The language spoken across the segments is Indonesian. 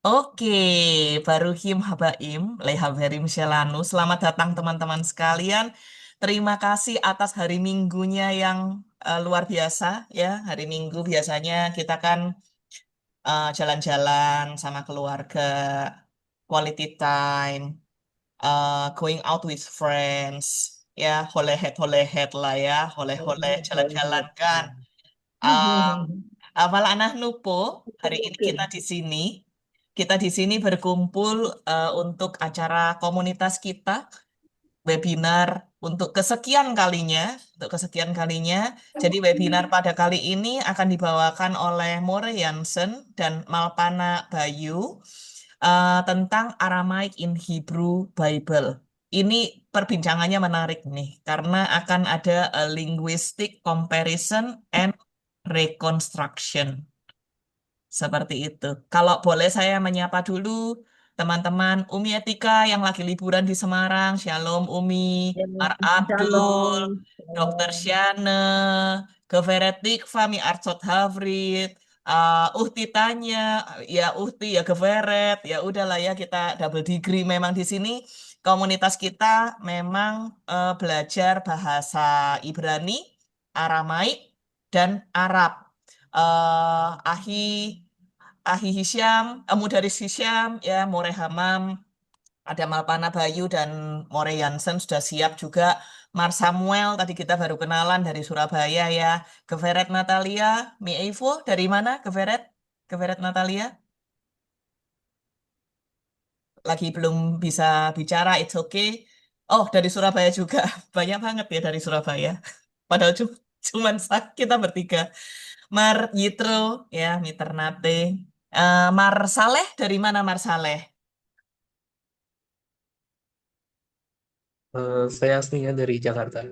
Oke, Baruhim Habaim, Lehaverim Shelanu. Selamat datang teman-teman sekalian. Terima kasih atas hari Minggunya yang luar biasa ya. Hari Minggu biasanya kita kan jalan-jalan sama keluarga, quality time, going out with friends, ya, holehet-holehet lah ya, holeh-holeh jalan-jalan kan. Um, Awal anak Nupo, hari ini kita di sini. Kita di sini berkumpul untuk acara komunitas kita, webinar untuk kesekian kalinya, untuk kesekian kalinya. Jadi webinar pada kali ini akan dibawakan oleh More Jansen dan Malpana Bayu tentang Aramaic in Hebrew Bible. Ini perbincangannya menarik nih, karena akan ada linguistic comparison and reconstruction. Seperti itu. Kalau boleh saya menyapa dulu teman-teman Umi Etika yang lagi liburan di Semarang. Shalom Umi, Mar Abdul, Shalom. Dokter Shalom. Syane, Geveret Fami Artsot Havrit, Uhti tanya, ya Uhti ya Geveret, ya udahlah ya kita double degree memang di sini. Komunitas kita memang belajar bahasa Ibrani, Aramaik, dan Arab. Ahi Ahi Hisham, Mudaris Hisham, ya More Hamam, ada Malpana Bayu dan More Jansen sudah siap juga. Mar Samuel tadi kita baru kenalan dari Surabaya ya. Geveret Natalia, Mi Evo dari mana? Geveret, Geveret Natalia lagi belum bisa bicara, it's okay. Oh, dari Surabaya juga. Banyak banget ya dari Surabaya. Padahal cuman kita bertiga. Mar Yitro, ya, Miternate. Mar Saleh, dari mana Mar Saleh? Saya aslinya dari Jakarta,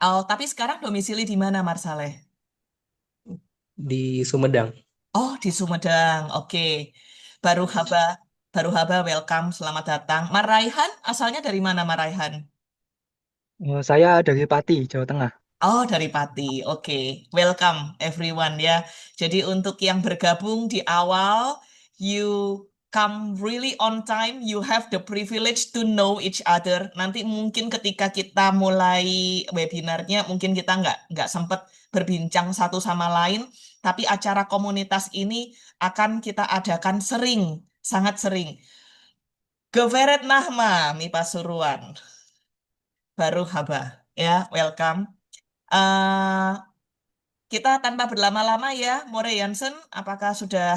Oh, tapi sekarang domisili di mana Mar Saleh? di Sumedang. Oh, di Sumedang. Oke. Baru haba, baru haba, welcome, selamat datang. Mar Raihan, asalnya dari mana Mar Raihan? Saya dari Pati, Jawa Tengah. Oh, dari Pati. Oke, welcome everyone ya. Jadi untuk yang bergabung di awal, you come really on time. You have the privilege to know each other. Nanti mungkin ketika kita mulai webinarnya, mungkin kita nggak sempat berbincang satu sama lain. Tapi acara komunitas ini akan kita adakan sering, sangat sering. Geveret Nahma, Mi Pasuruan, baru haba ya, welcome. eh Kita tanpa berlama-lama ya, More Jansen, apakah sudah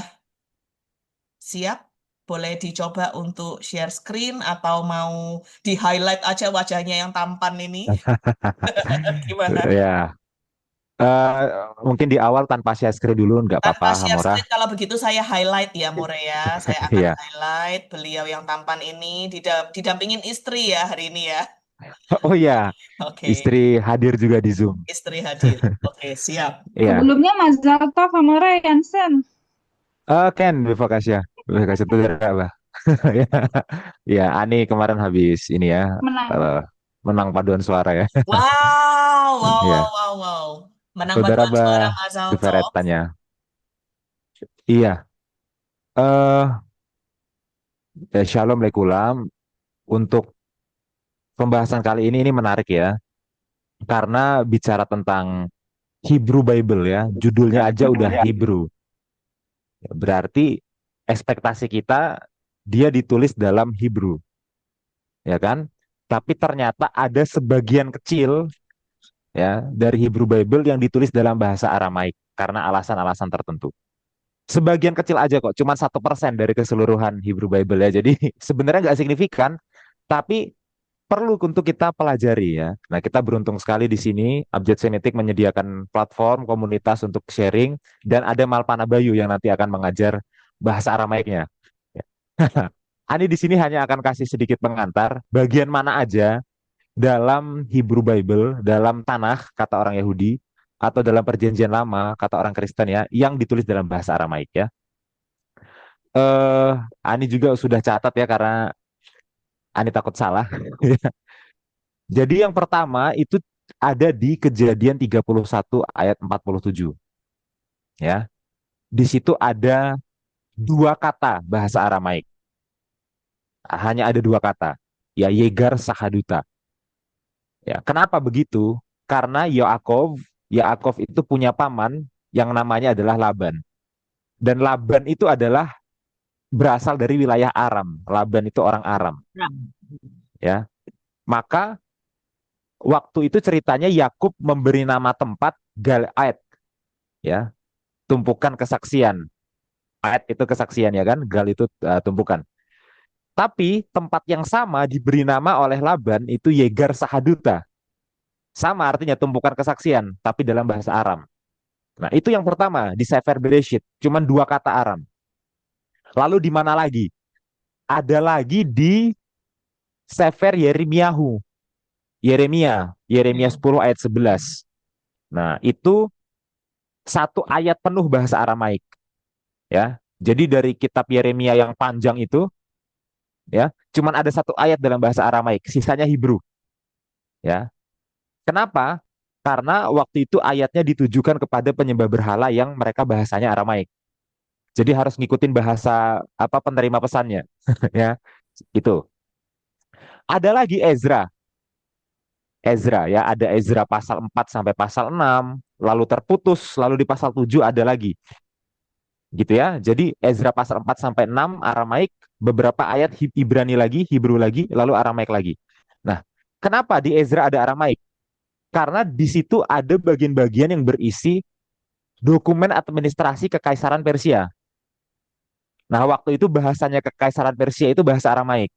siap? Boleh dicoba untuk share screen atau mau di-highlight aja wajahnya yang tampan ini? Gimana? Ya, eh, mungkin di awal tanpa share screen dulu nggak Tanpa apa-apa, share Hamora. screen, kalau begitu saya highlight ya, More ya. Saya akan Iya. highlight beliau yang tampan ini, didampingin istri ya hari ini ya. Oh iya, Oke, istri hadir juga di Zoom. istri hadir. Oke, siap. Iya. Sebelumnya Mazal Tov sama Ray Hansen Ken, Bivokasya. Bivokasya itu dari apa? Ya, ya, Ani kemarin habis ini ya, menang. eh, menang paduan suara ya. Wow, wow, wow, Iya. wow, wow. Menang Saudara paduan suara Bah Mas Alto. Biveret tanya. Iya. Shalom Lekulam. Untuk pembahasan kali ini menarik ya, karena bicara tentang Hebrew Bible ya, judulnya aja udah Hebrew. Berarti ekspektasi kita dia ditulis dalam Hebrew, ya kan? Tapi ternyata ada sebagian kecil ya dari Hebrew Bible yang ditulis dalam bahasa Aramaik karena alasan-alasan tertentu. Sebagian kecil aja kok, cuma 1% dari keseluruhan Hebrew Bible ya. Jadi sebenarnya nggak signifikan, tapi perlu untuk kita pelajari ya. Nah, kita beruntung sekali di sini Abjad Senetik menyediakan platform komunitas untuk sharing dan ada Malpana Bayu yang nanti akan mengajar bahasa Aramaiknya. Ya. Ani di sini hanya akan kasih sedikit pengantar bagian mana aja dalam Hebrew Bible, dalam Tanakh kata orang Yahudi atau dalam Perjanjian Lama kata orang Kristen ya, yang ditulis dalam bahasa Aramaik ya. Ani juga sudah catat ya karena Ani takut salah. Jadi yang pertama itu ada di Kejadian 31 ayat 47 ya. Di situ ada dua kata bahasa Aramaik. Hanya ada dua kata, ya Yegar Sahaduta. Ya, kenapa begitu? Karena Yaakov itu punya paman yang namanya adalah Laban. Dan Laban itu adalah berasal dari wilayah Aram. Laban itu orang Aram, Nah, ya. Maka waktu itu ceritanya Yakub memberi nama tempat Galeed, ya, tumpukan kesaksian. Aed itu kesaksian ya kan, Gal itu tumpukan. Tapi tempat yang sama diberi nama oleh Laban itu Yegar Sahaduta. Sama artinya tumpukan kesaksian, tapi dalam bahasa Aram. Nah, itu yang pertama di Sefer Bereshit, cuman dua kata Aram. Lalu di mana lagi? Ada lagi di Sefer Yeremiyahu. Yeremia 10 ayat 11. Nah, itu satu ayat penuh bahasa Aramaik, ya. Jadi dari kitab Yeremia yang panjang itu, ya, cuman ada satu ayat dalam bahasa Aramaik, sisanya Hebrew, ya. Kenapa? Karena waktu itu ayatnya ditujukan kepada penyembah berhala yang mereka bahasanya Aramaik. Jadi harus ngikutin bahasa apa penerima pesannya, ya. Itu. Ada lagi Ezra. Ezra ya, ada Ezra pasal 4 sampai pasal 6, lalu terputus, lalu di pasal 7 ada lagi. Gitu ya. Jadi Ezra pasal 4 sampai 6 Aramaik, beberapa ayat Ibrani lagi, Hebrew lagi, lalu Aramaik lagi. Nah, kenapa di Ezra ada Aramaik? Karena di situ ada bagian-bagian yang berisi dokumen administrasi Kekaisaran Persia. Nah, waktu itu bahasanya Kekaisaran Persia itu bahasa Aramaik.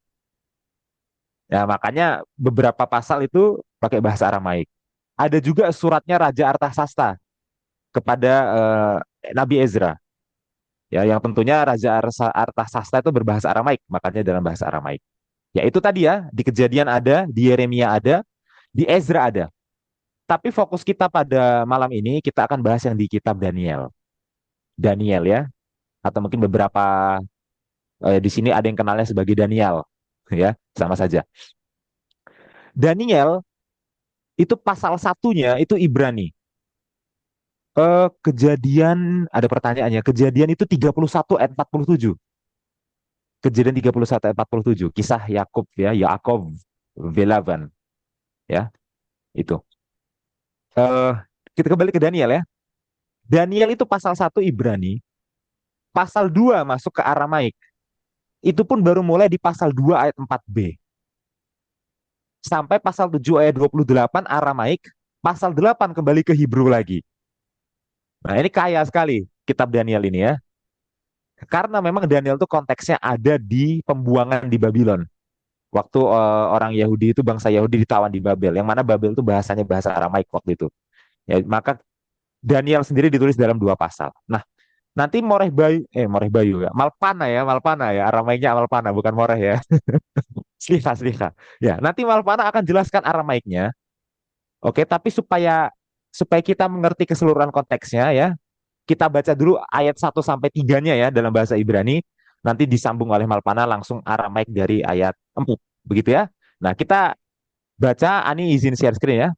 Ya, makanya beberapa pasal itu pakai bahasa Aramaik. Ada juga suratnya Raja Artasasta kepada Nabi Ezra. Ya, yang tentunya Artasasta itu berbahasa Aramaik, makanya dalam bahasa Aramaik. Ya, itu tadi ya, di Kejadian ada, di Yeremia ada, di Ezra ada. Tapi fokus kita pada malam ini kita akan bahas yang di kitab Daniel. Daniel ya, atau mungkin beberapa di sini ada yang kenalnya sebagai Daniel, ya, sama saja. Daniel itu pasal satunya itu Ibrani. Kejadian ada pertanyaannya. Kejadian itu 31 ayat 47. Kejadian 31 ayat 47. Kisah Yakub ya, Yaakov Velavan ya, itu. Eh kita kembali ke Daniel ya. Daniel itu pasal satu Ibrani, pasal 2 masuk ke Aramaik. Itu pun baru mulai di pasal 2 ayat 4b. Sampai pasal 7 ayat 28 Aramaik, pasal 8 kembali ke Hebrew lagi. Nah, ini kaya sekali kitab Daniel ini ya. Karena memang Daniel itu konteksnya ada di pembuangan di Babylon. Waktu orang Yahudi itu bangsa Yahudi ditawan di Babel, yang mana Babel itu bahasanya bahasa Aramaik waktu itu. Ya, maka Daniel sendiri ditulis dalam dua pasal. Nah, nanti Moreh Bayu ya, Malpana ya, Aramaiknya Malpana bukan Moreh ya. Sliha. Ya, nanti Malpana akan jelaskan Aramaiknya. Oke, tapi supaya supaya kita mengerti keseluruhan konteksnya ya, kita baca dulu ayat 1 sampai 3-nya ya dalam bahasa Ibrani, nanti disambung oleh Malpana langsung Aramaik dari ayat 4. Begitu ya. Nah, kita baca, Ani izin share screen ya.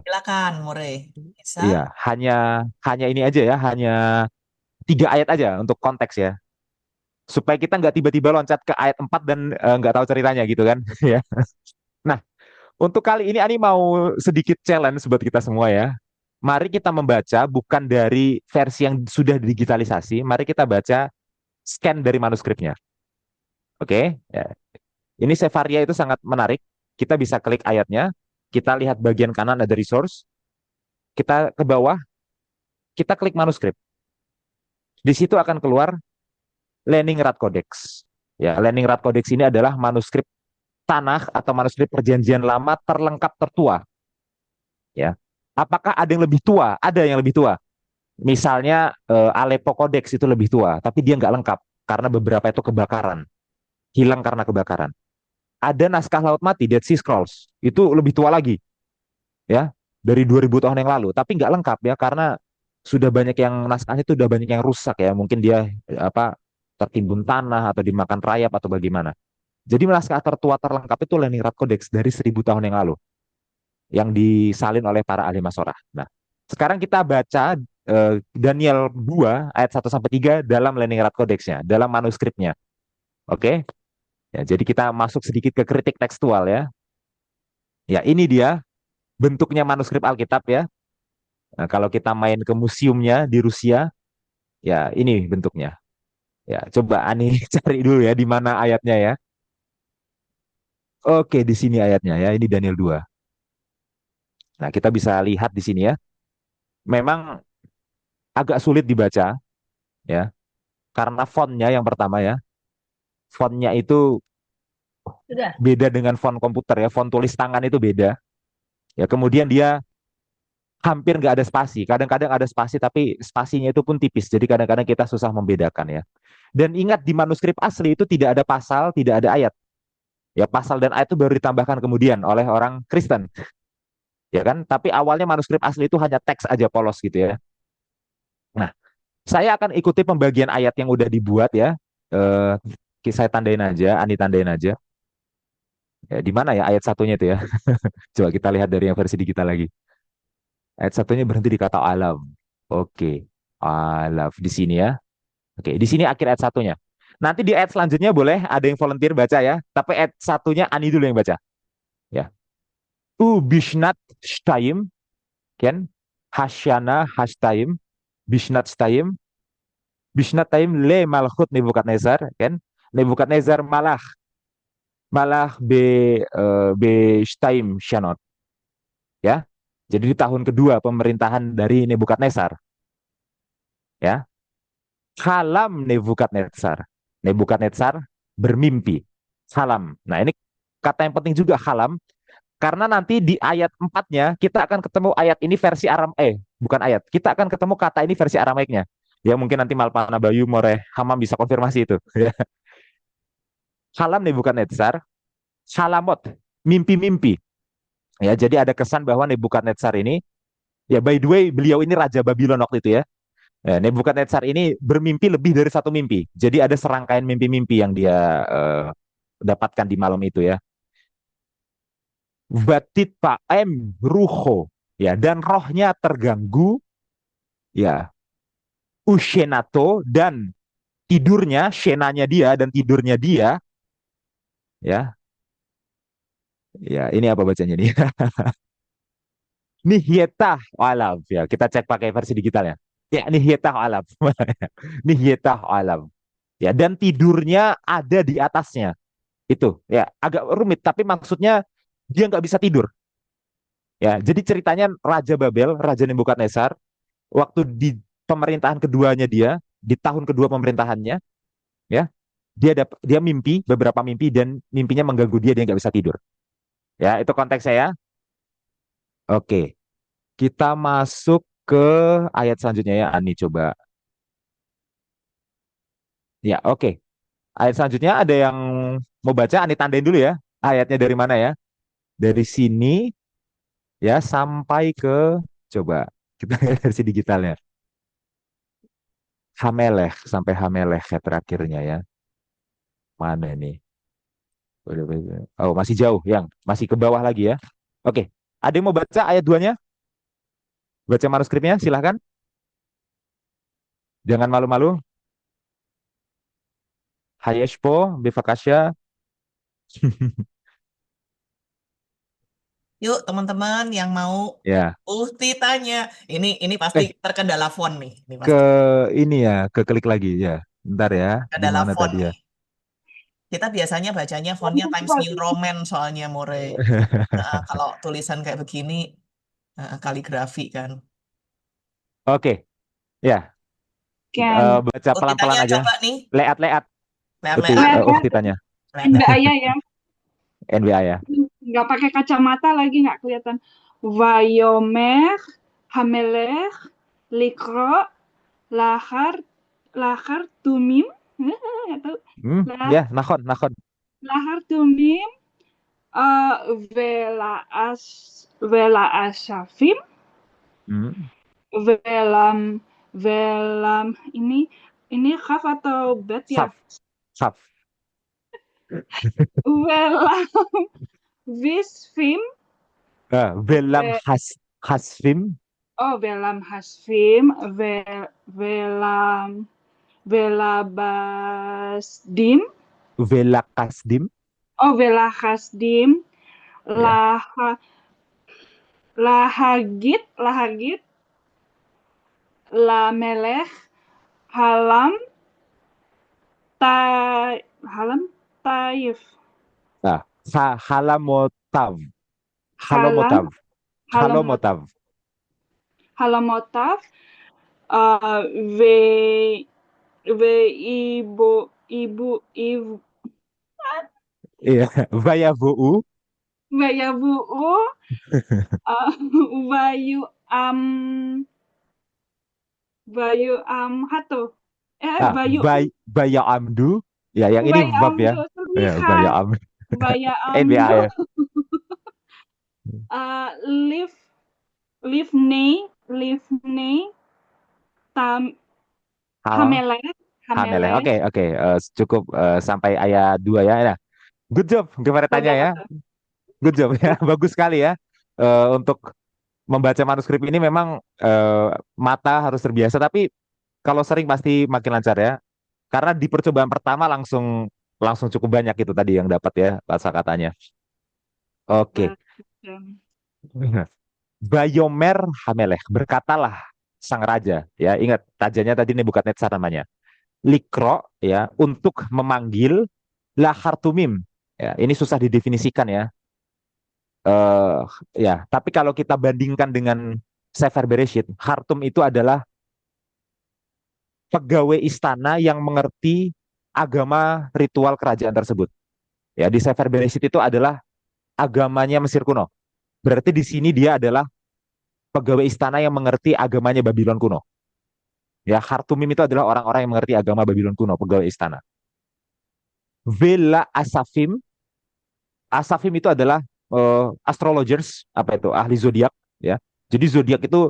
silakan, More. Bisa? Iya, hanya hanya ini aja ya, hanya 3 ayat aja untuk konteks ya. Supaya kita nggak tiba-tiba loncat ke ayat 4 dan nggak tahu ceritanya gitu kan. Ya. Nah, untuk kali ini Ani mau sedikit challenge buat kita semua ya. Mari kita membaca bukan dari versi yang sudah digitalisasi, mari kita baca scan dari manuskripnya. Oke, ya. Ini Sefaria itu sangat menarik. Kita bisa klik ayatnya, kita lihat bagian kanan ada resource, kita ke bawah, kita klik manuskrip. Di situ akan keluar Leningrad Codex. Ya, Leningrad Codex ini adalah manuskrip Tanakh atau manuskrip Perjanjian Lama terlengkap tertua. Ya, apakah ada yang lebih tua? Ada yang lebih tua. Misalnya Aleppo Codex itu lebih tua, tapi dia nggak lengkap karena beberapa itu kebakaran, hilang karena kebakaran. Ada naskah Laut Mati, Dead Sea Scrolls, itu lebih tua lagi, ya, dari 2000 tahun yang lalu, tapi nggak lengkap ya karena sudah banyak yang naskahnya itu udah banyak yang rusak ya, mungkin dia apa tertimbun tanah atau dimakan rayap atau bagaimana. Jadi naskah tertua terlengkap itu Leningrad Codex dari 1000 tahun yang lalu yang disalin oleh para ahli Masorah. Nah, sekarang kita baca Daniel 2 ayat 1 sampai 3 dalam Leningrad Codex-nya, dalam manuskripnya. Oke. Ya, jadi kita masuk sedikit ke kritik tekstual ya. Ya, ini dia bentuknya manuskrip Alkitab ya. Nah, kalau kita main ke museumnya di Rusia, ya ini bentuknya. Ya, coba Ani cari dulu ya di mana ayatnya ya. Oke, di sini ayatnya ya. Ini Daniel 2. Nah, kita bisa lihat di sini ya. Memang agak sulit dibaca ya, karena fontnya yang pertama ya. Fontnya itu beda dengan font komputer ya. Font tulis tangan itu beda. Ya, kemudian dia hampir nggak ada spasi. Kadang-kadang ada spasi, tapi spasinya itu pun tipis. Jadi kadang-kadang kita susah membedakan ya. Dan ingat di manuskrip asli itu tidak ada pasal, tidak ada ayat. Ya, pasal dan ayat itu baru ditambahkan kemudian oleh orang Kristen. Ya kan? Tapi awalnya manuskrip asli itu hanya teks aja polos gitu ya. Nah, saya akan ikuti pembagian ayat yang udah dibuat ya. Eh, saya tandain aja, Ani tandain aja. Ya, di mana ya ayat satunya itu ya? Coba kita lihat dari yang versi digital lagi. Ayat satunya berhenti di kata alam. Oke, alam di sini ya. Oke, di sini akhir ayat satunya. Nanti di ayat selanjutnya boleh ada yang volunteer baca ya. Tapi ayat satunya Ani dulu yang baca. Ya. Bishnat Shtaim, kan? Hasyana Hashtaim, Bishnat Shtaim, Bishnat Taim le Malchut Nebukadnezar, kan? Nebukadnezar malah malah be Shtaim Shanot, ya. Jadi di tahun kedua pemerintahan dari Nebukadnezar, ya. Halam Nebukadnezar. Nebukadnezar bermimpi. Halam. Nah, ini kata yang penting juga halam. Karena nanti di ayat 4-nya kita akan ketemu ayat ini versi Aram bukan ayat. Kita akan ketemu kata ini versi Aramaiknya. Ya mungkin nanti Malpana Bayu More Hamam bisa konfirmasi itu. Halam Nebukadnezar, Salamot, mimpi-mimpi. Ya, jadi ada kesan bahwa Nebukadnezar ini, ya by the way beliau ini Raja Babylon waktu itu ya. Nebukadnezar ini bermimpi lebih dari satu mimpi. Jadi ada serangkaian mimpi-mimpi yang dia dapatkan di malam itu ya. Batit paem ruho, ya, dan rohnya terganggu, ya. Ushenato, dan tidurnya, shenanya dia dan tidurnya dia, ya. Ya, ini apa bacanya nih? Nihyetah alam, ya. Kita cek pakai versi digitalnya. Ya, nihyetah alam. Nihyetah alam. Ya, dan tidurnya ada di atasnya. Itu, ya, agak rumit, tapi maksudnya dia nggak bisa tidur. Ya, jadi ceritanya Raja Babel, Raja Nebukadnezar, waktu di pemerintahan keduanya dia, di tahun kedua pemerintahannya, ya, dia mimpi beberapa mimpi dan mimpinya mengganggu dia nggak bisa tidur. Ya, itu konteks saya. Oke, kita masuk ke ayat selanjutnya ya, Ani coba. Ya, oke. Ayat selanjutnya ada yang mau baca, Ani tandain dulu ya. Ayatnya dari mana ya? Dari sini ya sampai ke, coba kita lihat versi digitalnya. Hamelech sampai Hamelech ya terakhirnya ya. Mana nih? Oh, masih jauh, yang masih ke bawah lagi ya. Oke, ada yang mau baca ayat 2-nya? Baca manuskripnya, silahkan. Jangan malu-malu. Hayeshpo, Bifakasya. Yuk teman-teman yang mau Ya, Uhti tanya. Ini pasti eh terkendala font nih. Ini ke pasti ini ya, ke klik lagi ya. Bentar ya, di terkendala mana font tadi ya? nih. Kita biasanya bacanya fontnya Times New Roman soalnya More. Nah, kalau tulisan kayak begini kaligrafi kan. Oke, ya, Kan. baca Uhti pelan-pelan tanya aja. coba nih. Leat-leat, Lihat-lihat. Ukti tanya. NBA ya. NBA ya. Nggak pakai kacamata lagi, nggak kelihatan. Vayomer, Hamelech, Likro, Lahar, Lahar Tumim, nggak tahu. Ya, nakon, nakon. Lahar Tumim, uh, Vela Asafim, Hmm, Velam, Velam, ini kaf atau bet ya? Saf, saf. Velam Visfim, Velam Ve- hasfim. Oh, Velam Hasfim, Velam Velabasdim, Vela Kasdim. oh Velahasdim, Ya. Laha Lahagit, Lamelech, Halam, Halam, Taif, Nah, Halamotav. Halam, Halomotav. Halamot, Halomotav. Halamotav, uh, Ve, Ibu, Iya. Vayavuu. Vayabu, uh, Vayu Am, Vayu Hatu, Vayu Baya Amdu. Ya, yang ini Vaya verb ya. Amdu, Ya, Baya Sulihat, Am. Vaya NBA Amdu, ya. Live, Livne, Tam, Hal. Hamelech, Hameleh. Hamelech, Oke, oke. Cukup sampai ayat 2 ya. Nah, good job. Gimana tanya ya? betul. Good job ya. Bagus sekali ya. Untuk membaca manuskrip ini memang mata harus terbiasa, tapi kalau sering pasti makin lancar ya. Karena di percobaan pertama langsung langsung cukup banyak itu tadi yang dapat ya bahasa katanya. Oke. Betul. Bayomer Hameleh, berkatalah sang raja ya. Ingat rajanya tadi Nebukadnezar namanya. Likro ya untuk memanggil Lahartumim. Ya, ini susah didefinisikan ya. eh ya, tapi kalau kita bandingkan dengan Sefer Bereshit, Hartum itu adalah pegawai istana yang mengerti agama ritual kerajaan tersebut. Ya, di Sefer Bereshit itu adalah agamanya Mesir kuno. Berarti di sini dia adalah pegawai istana yang mengerti agamanya Babylon kuno. Ya, Hartumim itu adalah orang-orang yang mengerti agama Babylon kuno, pegawai istana. Vela Asafim, Asafim itu adalah astrologers, apa itu, ahli zodiak, ya. Jadi zodiak itu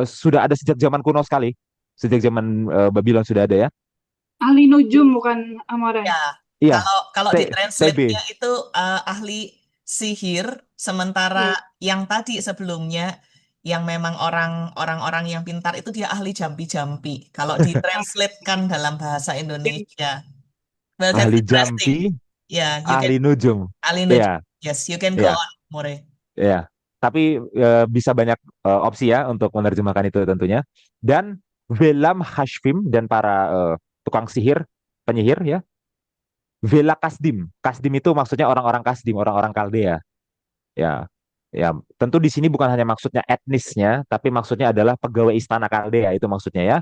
sudah ada sejak zaman kuno sekali, sejak zaman Babylon sudah ada ya. Ahli nujum bukan Amore. Ya, Iya, kalau kalau di TB. translate-nya itu ahli sihir, sementara Iya. yang tadi sebelumnya yang memang orang-orang yang pintar itu dia ahli jampi-jampi. Kalau ditranslatekan dalam bahasa Indonesia, well that's Ahli interesting. jampi, Yeah, you can ahli nujum. ahli Iya, nujum. Yes, you can go iya, on, More. iya. Tapi bisa banyak opsi ya untuk menerjemahkan itu tentunya. Dan Velam Hashvim dan para tukang sihir, penyihir ya. Vela Kasdim. Kasdim itu maksudnya orang-orang Kasdim, orang-orang Kaldea. Ya, ya. Tentu di sini bukan hanya maksudnya etnisnya, tapi maksudnya adalah pegawai istana Kaldea itu maksudnya ya.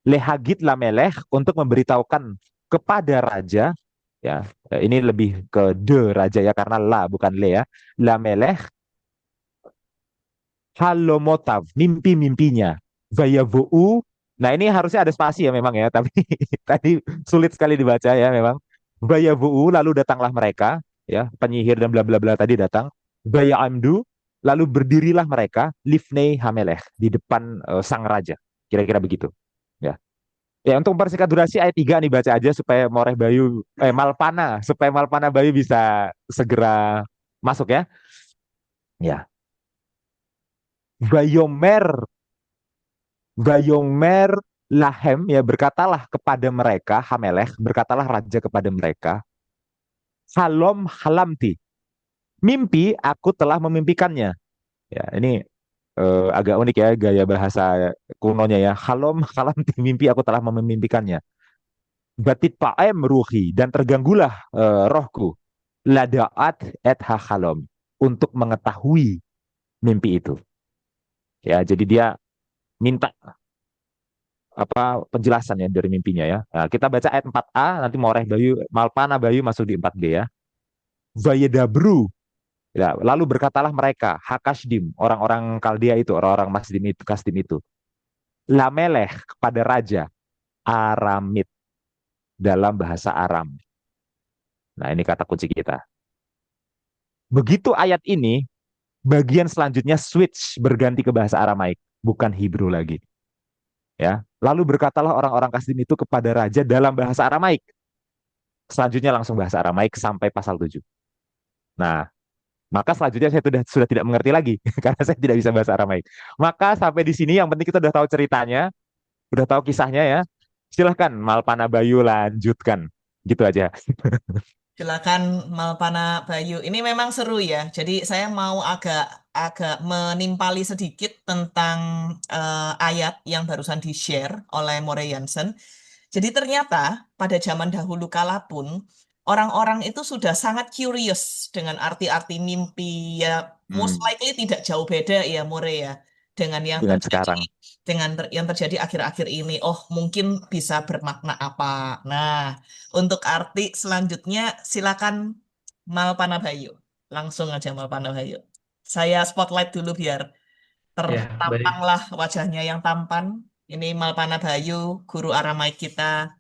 Lehagit Lamelech untuk memberitahukan kepada raja, ya. Ini lebih ke de raja ya karena la bukan le ya. Lamelech halomotav mimpi-mimpinya. Vayavuu. Nah, ini harusnya ada spasi ya memang ya, tapi tadi sulit sekali dibaca ya memang. Vayavuu lalu datanglah mereka ya, penyihir dan bla bla bla tadi datang. Vaya amdu lalu berdirilah mereka lifnei hamelech di depan sang raja. Kira-kira begitu. Ya. Ya, untuk mempersingkat durasi ayat 3 nih baca aja supaya Moreh Bayu Malpana supaya Malpana Bayu bisa segera masuk ya. Ya. Vayomer Vayomer Lahem ya berkatalah kepada mereka Hamelech berkatalah raja kepada mereka Halom halamti mimpi aku telah memimpikannya. Ya, ini agak unik ya gaya bahasa kunonya ya. Halom halamti mimpi aku telah memimpikannya. Batit pa'em ruhi dan terganggulah rohku ladaat et halom untuk mengetahui mimpi itu. Ya, jadi dia minta apa penjelasan ya dari mimpinya ya. Nah, kita baca ayat 4a nanti Moreh Bayu Malpana Bayu masuk di 4b ya. Vayedabru. Ya, lalu berkatalah mereka Hakashdim, orang-orang Kaldea itu, orang-orang Masdim itu, Kasdim itu. Lameleh kepada raja Aramit dalam bahasa Aram. Nah, ini kata kunci kita. Begitu ayat ini, bagian selanjutnya switch berganti ke bahasa Aramaik, bukan Hebrew lagi. Ya, lalu berkatalah orang-orang Kasdim itu kepada raja dalam bahasa Aramaik. Selanjutnya langsung bahasa Aramaik sampai pasal 7. Nah, Maka selanjutnya saya sudah tidak mengerti lagi karena saya tidak bisa bahasa Aramaik. Maka sampai di sini yang penting kita udah tahu ceritanya, udah tahu kisahnya ya. Silahkan Malpana Bayu lanjutkan. Gitu aja. Silakan Malpana Bayu. Ini memang seru ya. Jadi saya mau agak agak menimpali sedikit tentang ayat yang barusan di-share oleh More Jansen. Jadi ternyata pada zaman dahulu kala pun orang-orang itu sudah sangat curious dengan arti-arti mimpi ya, most Hmm, likely tidak jauh beda ya More ya dengan yang dengan terjadi sekarang. yang terjadi akhir-akhir ini. Oh, mungkin bisa bermakna apa. Nah, untuk arti selanjutnya silakan Malpana Bayu. Langsung aja Malpana Bayu. Saya spotlight dulu biar Ya, baik. tertampanglah wajahnya yang tampan. Ini Malpana Bayu, guru Aramaik kita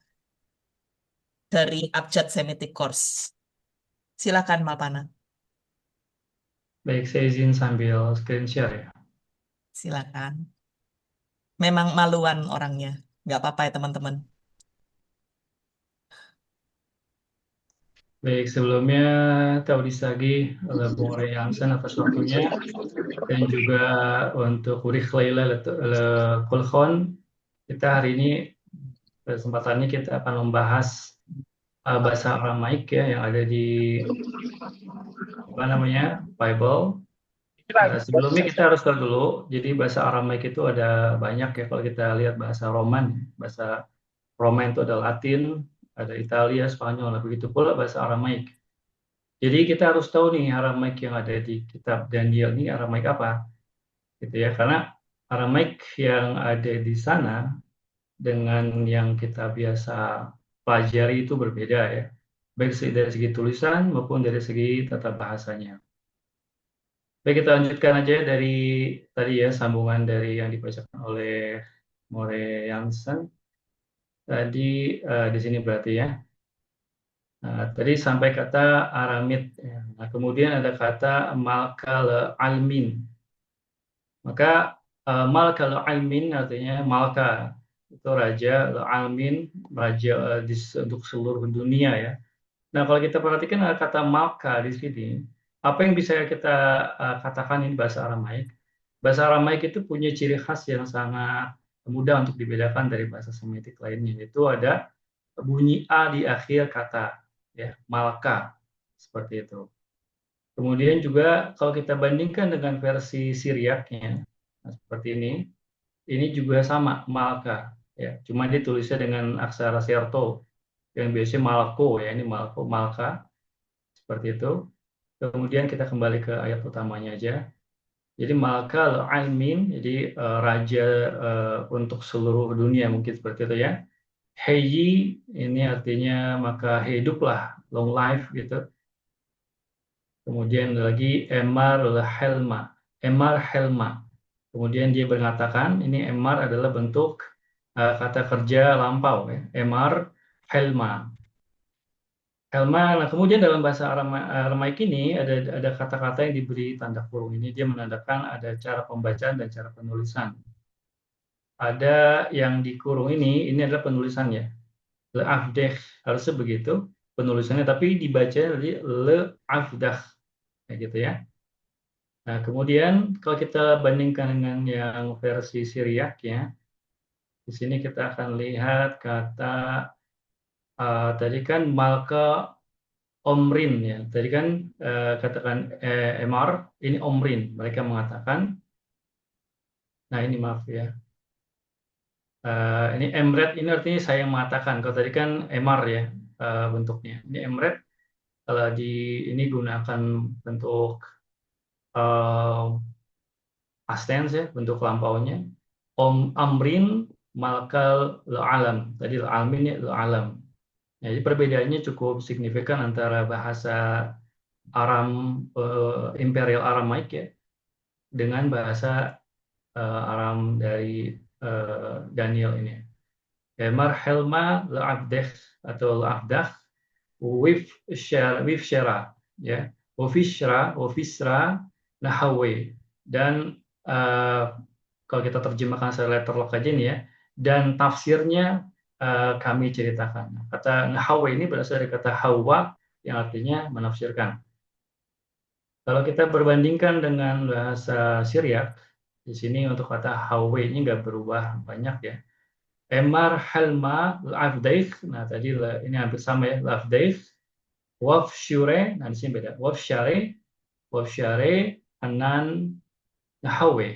dari Abjad Semitic Course. Silakan Malpana, Baik, saya izin sambil screen share ya. silakan. Memang maluan orangnya, nggak apa-apa ya teman-teman. Baik, sebelumnya Taudis lagi Bung Ray Hansen atas waktunya dan juga untuk Urich Leila Kulhon. Kita hari ini kesempatannya kita akan membahas bahasa Aramaik ya yang ada di apa namanya Bible. Sebelumnya kita harus tahu dulu, jadi bahasa Aramaik itu ada banyak ya kalau kita lihat bahasa Roman, bahasa Roman itu ada Latin, ada Italia, Spanyol, nah begitu pula bahasa Aramaik. Jadi kita harus tahu nih Aramaik yang ada di kitab Daniel ini Aramaik apa, gitu ya? Karena Aramaik yang ada di sana dengan yang kita biasa pelajari itu berbeda ya, baik dari segi tulisan maupun dari segi tata bahasanya. Baik, kita lanjutkan aja dari tadi ya, sambungan dari yang dibacakan oleh More Jansen. Tadi di sini berarti ya. Nah, tadi sampai kata Aramid. Ya. Nah, kemudian ada kata Malkal Almin. Maka Malkal Almin artinya Malka itu raja, Almin raja untuk seluruh dunia ya. Nah, kalau kita perhatikan ada kata Malka di sini, apa yang bisa kita katakan ini bahasa Aramaik? Bahasa Aramaik itu punya ciri khas yang sangat mudah untuk dibedakan dari bahasa Semitik lainnya, yaitu ada bunyi A di akhir kata, ya, Malka, seperti itu. Kemudian juga kalau kita bandingkan dengan versi Syriaknya, nah, seperti ini juga sama, Malka, ya, cuma ditulisnya dengan aksara serto, yang biasanya Malko, ya, ini Malko, Malka, seperti itu. Kemudian kita kembali ke ayat utamanya aja. Jadi Malka al-Almin, jadi raja untuk seluruh dunia mungkin seperti itu ya. Heyi ini artinya maka hiduplah, long life gitu. Kemudian lagi Emar Helma, Emar Helma. Kemudian dia mengatakan ini Emar adalah bentuk kata kerja lampau ya. Emar Helma. Helma. Nah, kemudian dalam bahasa Aramaik ini ada kata-kata yang diberi tanda kurung ini dia menandakan ada cara pembacaan dan cara penulisan. Ada yang dikurung ini adalah penulisannya. Le afdeh harusnya begitu penulisannya, tapi dibaca jadi le afdah kayak gitu ya. Nah, kemudian kalau kita bandingkan dengan yang versi Syriak ya, di sini kita akan lihat kata tadi kan Malka Omrin ya. Tadi kan katakan Emar, ini Omrin. Mereka mengatakan, nah ini maaf ya. Ini Emret ini artinya saya yang mengatakan. Kalau tadi kan Emar ya bentuknya. Ini Emret kalau di ini gunakan bentuk past tense ya, bentuk lampaunya. Amrin malkal alam. Tadi alamin ya alam. Jadi perbedaannya cukup signifikan antara bahasa Imperial Aramaik ya dengan bahasa Aram dari Daniel ini. Emar Helma La'abdeh atau La'abdah with Shara ya, Wafisra Nahawe, dan kalau kita terjemahkan secara letterlock aja nih ya, dan tafsirnya kami ceritakan. Kata Nahawe ini berasal dari kata Hawa yang artinya menafsirkan. Kalau kita berbandingkan dengan bahasa Syriak, di sini untuk kata hawe ini nggak berubah banyak ya. Emar, halma, lafdaik. Nah tadi ini hampir sama ya, lafdaik. Waf syure, nah di sini beda. Waf syare, anan, hawe.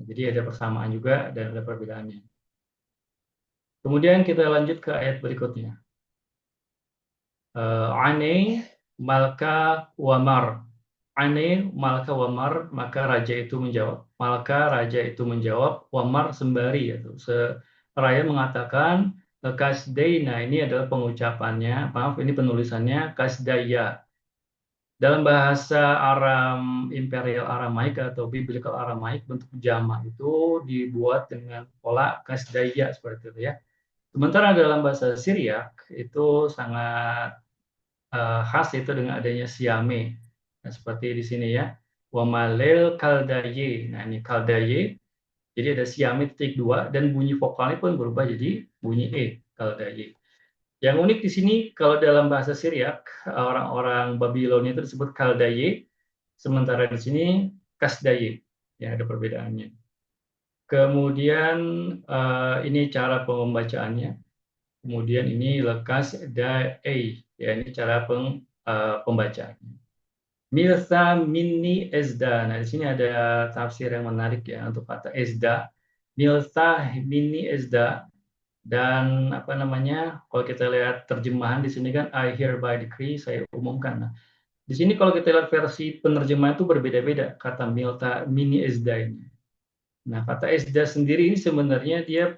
Jadi ada persamaan juga dan ada perbedaannya. Kemudian kita lanjut ke ayat berikutnya. Ane, malka, wamar. Ane, malka, wamar, maka raja itu menjawab. Malka, raja itu menjawab, wamar sembari. Yaitu. Seraya mengatakan, kasdaina, ini adalah pengucapannya, maaf ini penulisannya, kasdaya. Dalam bahasa Aram, Imperial Aramaik atau Biblical Aramaik, bentuk jamak itu dibuat dengan pola kasdaya seperti itu ya. Sementara dalam bahasa Syriak itu sangat khas itu dengan adanya siame. Nah, seperti di sini ya. Wamalel kaldaye. Nah, ini kaldaye. Jadi ada siame titik dua dan bunyi vokalnya pun berubah jadi bunyi e, kaldaye. Yang unik di sini kalau dalam bahasa Syriak orang-orang Babilonia itu disebut kaldaye, sementara di sini kasdaye. Ya, ada perbedaannya. Kemudian ini cara pembacaannya. Kemudian ini lekas da'i, ya ini cara pembacaannya. Milsa minni ezda. Nah, di sini ada tafsir yang menarik ya untuk kata ezda. Milsa minni ezda dan apa namanya? Kalau kita lihat terjemahan di sini kan I hereby decree, saya umumkan. Nah, di sini kalau kita lihat versi penerjemahan itu berbeda-beda kata milta mini ezda ini. Nah, kata ezda sendiri ini sebenarnya dia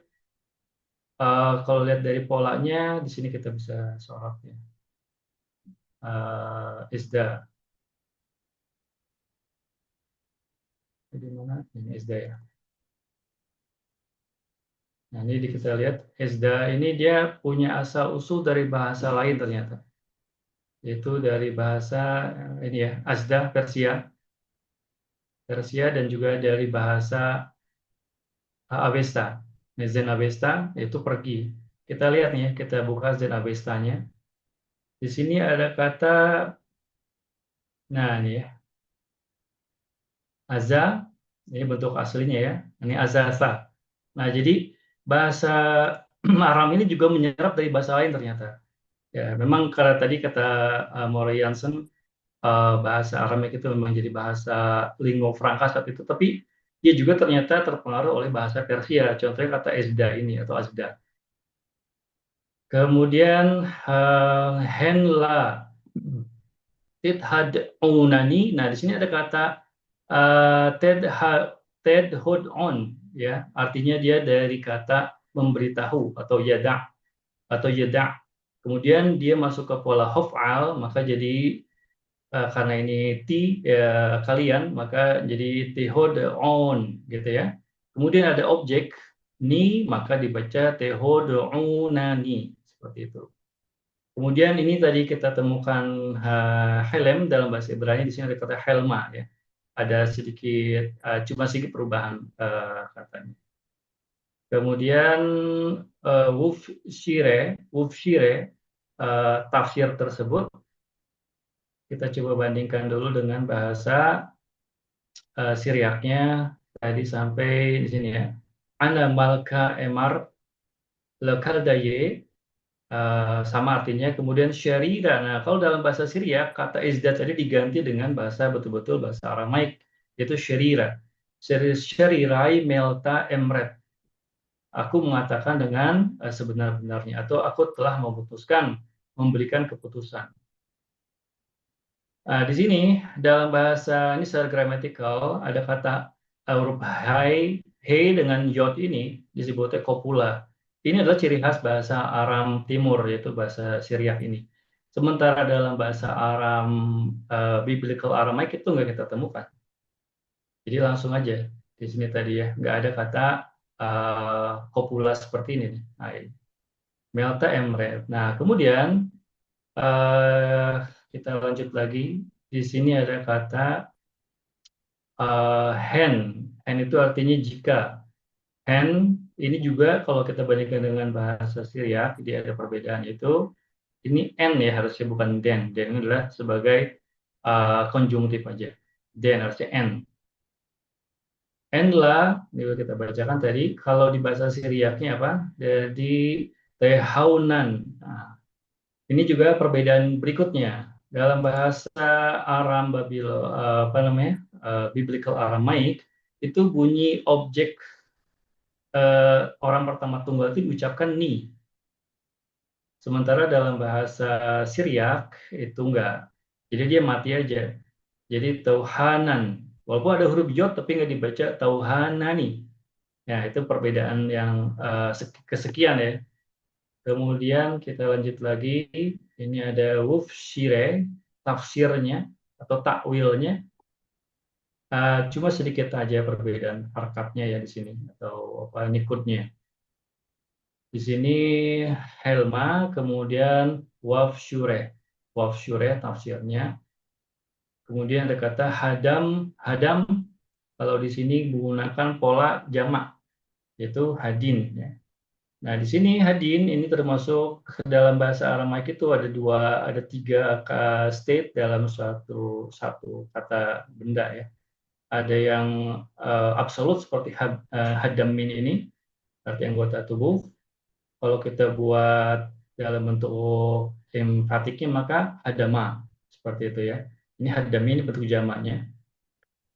kalau lihat dari polanya, di sini kita bisa sorot ya. Isda. Di mana? Ini Isda ya. Nah, ini kita lihat Isda ini dia punya asal usul dari bahasa lain ternyata. Yaitu dari bahasa ini ya, Azda, Persia. Persia dan juga dari bahasa Avesta. Zen Avesta itu pergi. Kita lihat nih ya, kita buka Zen Avestanya. Di sini ada kata, nah ini ya, Aza, ini bentuk aslinya ya, ini Azasa. Nah jadi bahasa Aram ini juga menyerap dari bahasa lain ternyata. Ya memang karena tadi kata Moray Jansen, bahasa Aramik itu memang jadi bahasa lingua franca saat itu, tapi dia juga ternyata terpengaruh oleh bahasa Persia. Contohnya kata Ezda ini atau Azda. Kemudian Henla Tidhad'unani. Nah, di sini ada kata Tedhod-on, ya, artinya dia dari kata memberitahu atau yada. Kemudian dia masuk ke pola hof'al, maka jadi karena ini ti ya, kalian, maka jadi tehod-on, gitu ya. Kemudian ada objek ni, maka dibaca tehod-unani, seperti itu. Kemudian ini tadi kita temukan helm dalam bahasa Ibrani, di sini ada kata helma ya. Ada sedikit cuma sedikit perubahan katanya. Kemudian wufshire tafsir tersebut kita coba bandingkan dulu dengan bahasa Syriaknya tadi sampai di sini ya. Ana malka emar lekaldaye sama artinya. Kemudian syarira. Nah, kalau dalam bahasa Syria kata izdat tadi diganti dengan bahasa betul-betul bahasa Aramaik, yaitu syarira. Syarirai melta emret. Aku mengatakan dengan sebenar-benarnya, atau aku telah memutuskan, memberikan keputusan. Di sini dalam bahasa ini secara gramatikal ada kata huruf he dengan yod ini disebutnya kopula. Ini adalah ciri khas bahasa Aram Timur, yaitu bahasa Syriak ini. Sementara dalam bahasa Aram Biblical Aramaik itu nggak kita temukan. Jadi langsung aja di sini tadi ya, nggak ada kata kopula seperti ini. Nah, Melta Emre. Nah kemudian kita lanjut lagi. Di sini ada kata hen. Hen itu artinya jika. Hen ini juga kalau kita bandingkan dengan bahasa Syriak, dia ada perbedaan, itu ini n ya harusnya, bukan den. Den ini adalah sebagai konjungtif aja. Den artinya en. Enla, ini kita bacakan tadi, kalau di bahasa Syriaknya apa? Jadi tehaunan. Nah, ini juga perbedaan berikutnya. Dalam bahasa Aram Babil, apa namanya? Biblical Aramaik, itu bunyi objek orang pertama tunggal itu diucapkan ni. Sementara dalam bahasa Syriak itu enggak. Jadi dia mati aja. Jadi tauhanan. Walaupun ada huruf jot tapi nggak dibaca tauhanani. Ya, itu perbedaan yang kesekian ya. Kemudian kita lanjut lagi. Ini ada wufshire, tafsirnya atau takwilnya. Cuma sedikit aja perbedaan harkatnya ya di sini atau apa nikutnya. Di sini helma, kemudian wafshure. Wafshure tafsirnya. Kemudian ada kata hadam, hadam. Kalau di sini menggunakan pola jamak, yaitu hadin. Ya. Nah, di sini hadin ini termasuk dalam bahasa Aramaik itu ada tiga state dalam satu kata benda ya. Ada yang absolut seperti hadamin ini, arti anggota tubuh. Kalau kita buat dalam bentuk emphatiknya maka hadama seperti itu ya. Ini hadamin bentuk jamaknya.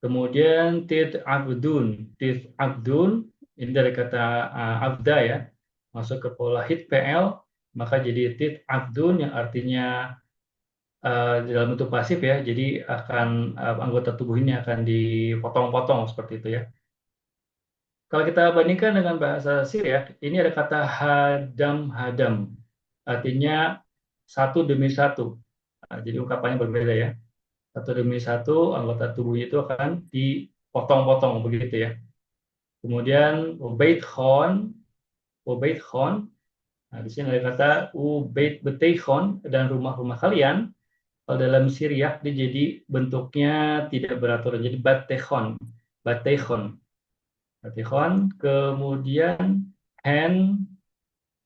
Kemudian tit abdun ini dari kata abda ya, masuk ke pola hit PL, maka jadi tit abdun yang artinya dalam bentuk pasif ya, jadi akan anggota tubuh ini akan dipotong-potong seperti itu ya. Kalau kita bandingkan dengan bahasa Syriak, ini ada kata hadam, artinya satu demi satu. Nah, jadi ungkapannya berbeda ya. Satu demi satu anggota tubuh itu akan dipotong-potong begitu ya. Kemudian ubait khon. Nah, di sini ada kata ubait beteikhon dan rumah-rumah kalian. Kalau dalam Syriak dia jadi bentuknya tidak beraturan, jadi bateikhon. Kemudian hen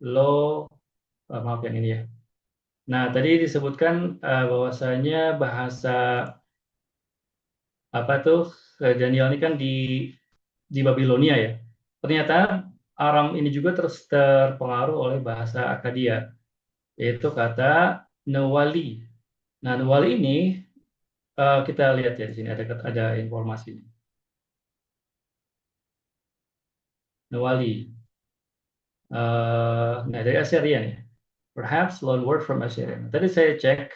lo, maaf yang ini ya. Nah, tadi disebutkan bahwasanya bahasa apa tuh Daniel ini kan di Babilonia ya. Ternyata Aram ini juga terpengaruh oleh bahasa Akkadia, yaitu kata Nawali. Nah, Nawali ini kita lihat ya di sini ada informasi. Nawali. Nah, dari Assyrian ya. Perhaps loan word from Assyrian. Tadi saya cek,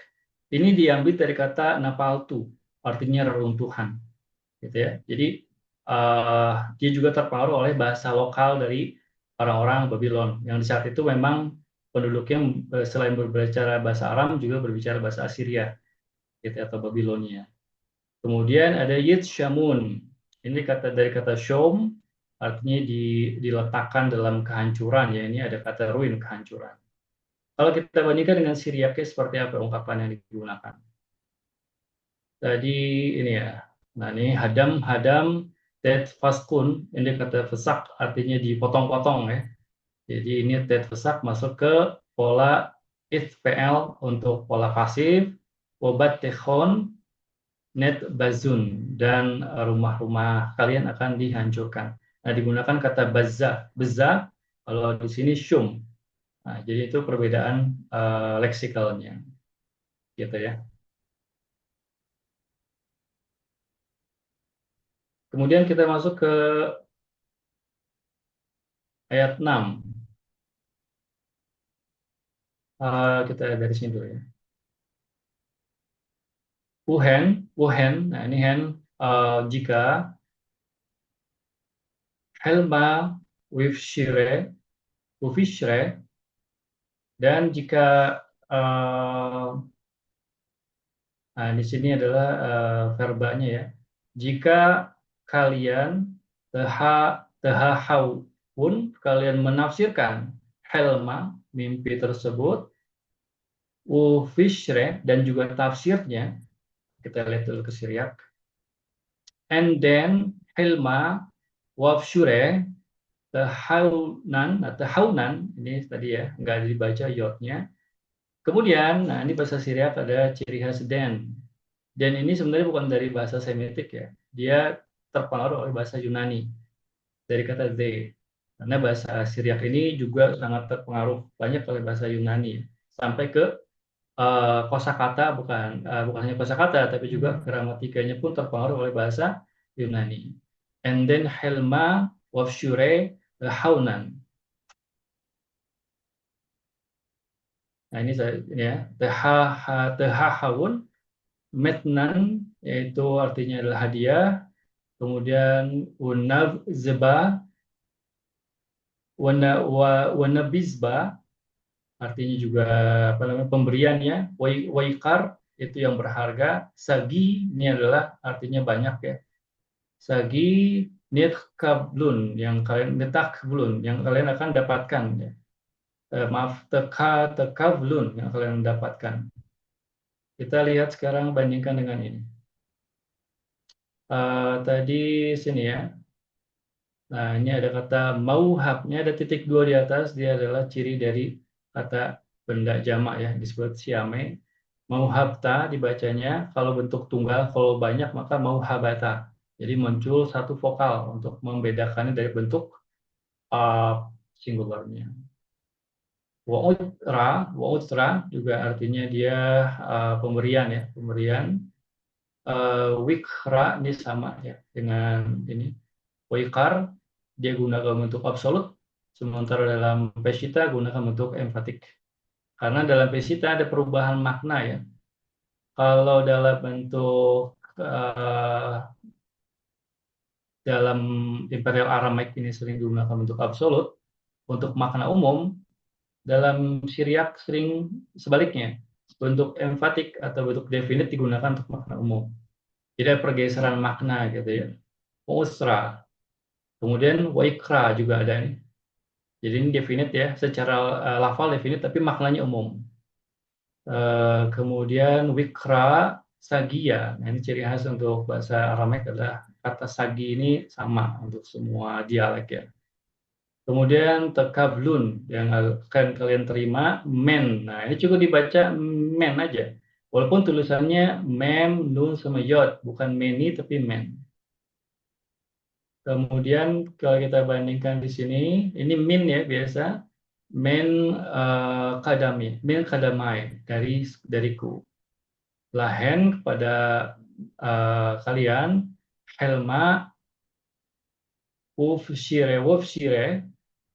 ini diambil dari kata napaltu, artinya reruntuhan, gitu ya. Jadi dia juga terpengaruh oleh bahasa lokal dari orang-orang Babylon yang di saat itu memang penduduknya selain berbicara bahasa Aram juga berbicara bahasa Assyria, gitu, atau Babilonia. Kemudian ada Yit Shamun. Ini dari kata shom, artinya diletakkan dalam kehancuran ya. Ini ada kata ruin, kehancuran. Kalau kita bandingkan dengan Syriaknya seperti apa ungkapan yang digunakan? Tadi ini ya. Nah, ini hadam tet faskun, ini kata fesak artinya dipotong-potong ya. Jadi ini tet fesak masuk ke pola ifpl untuk pola pasif, obat tehon, net bazun, dan rumah-rumah kalian akan dihancurkan. Nah, digunakan kata beza, kalau di sini syum. Nah, jadi itu perbedaan leksikalnya, gitu ya. Kemudian kita masuk ke ayat 6. Kita dari sini dulu ya. Wuhen, nah ini hen jika helma wifshire, dan jika nah di sini adalah verbanya ya. Jika kalian tahahawun, kalian menafsirkan helma, mimpi tersebut, ufishre, dan juga tafsirnya, kita lihat dulu ke Syriak. And then helma wafshure, tahaunan, ini tadi ya, nggak dibaca yotnya. Kemudian, nah ini bahasa Syriak ada ciri khas den. Dan ini sebenarnya bukan dari bahasa Semitik ya. Dia terpengaruh oleh bahasa Yunani dari kata they. Karena bahasa Syriak ini juga sangat terpengaruh banyak oleh bahasa Yunani sampai ke kosakata bukan hanya kosakata tapi juga gramatikanya pun terpengaruh oleh bahasa Yunani. And then Helma wafshure haunan. Nah ini ya tehahawun metnan yaitu artinya adalah hadiah. Kemudian unav zeba wanabizba artinya juga apa namanya pemberiannya. Waikar itu yang berharga. Sagi ini adalah artinya banyak ya. Sagi nitkablun yang kalian akan dapatkan ya. Maaf tekavlun yang kalian dapatkan. Kita lihat sekarang bandingkan dengan ini. Tadi sini ya. Nah, ini ada kata mauhab. Ini ada titik 2 di atas. Dia adalah ciri dari kata benda jamak ya. Disebut siame. Mauhabta dibacanya. Kalau bentuk tunggal, kalau banyak maka mauhabata. Jadi muncul satu vokal untuk membedakannya dari bentuk singularnya. Wa'utra juga artinya dia pemberian ya. Pemberian. Wikra ini sama ya dengan ini. Waikar dia gunakan bentuk absolut, sementara dalam pesita gunakan bentuk emfatik. Karena dalam pesita ada perubahan makna ya. Kalau dalam bentuk dalam Imperial Aramaik ini sering digunakan bentuk absolut, untuk makna umum dalam Syriak sering sebaliknya. Bentuk emfatik atau bentuk definite digunakan untuk makna umum. Jadi ada pergeseran makna gitu ya. Usra. Kemudian waikra juga ada nih. Jadi ini definite ya, secara lafal definite tapi maknanya umum. Kemudian wikra, sagia. Nah, ini ciri khas untuk bahasa Aramaik adalah kata sagi ini sama untuk semua dialek ya. Kemudian tekablun yang akan kalian terima men. Nah, ini cukup dibaca men aja. Walaupun tulisannya mem, nun sama yod, bukan meni tapi men. Kemudian kalau kita bandingkan di sini, ini min ya biasa, min kadamai dariku. Lahen kepada kalian, helma wufshire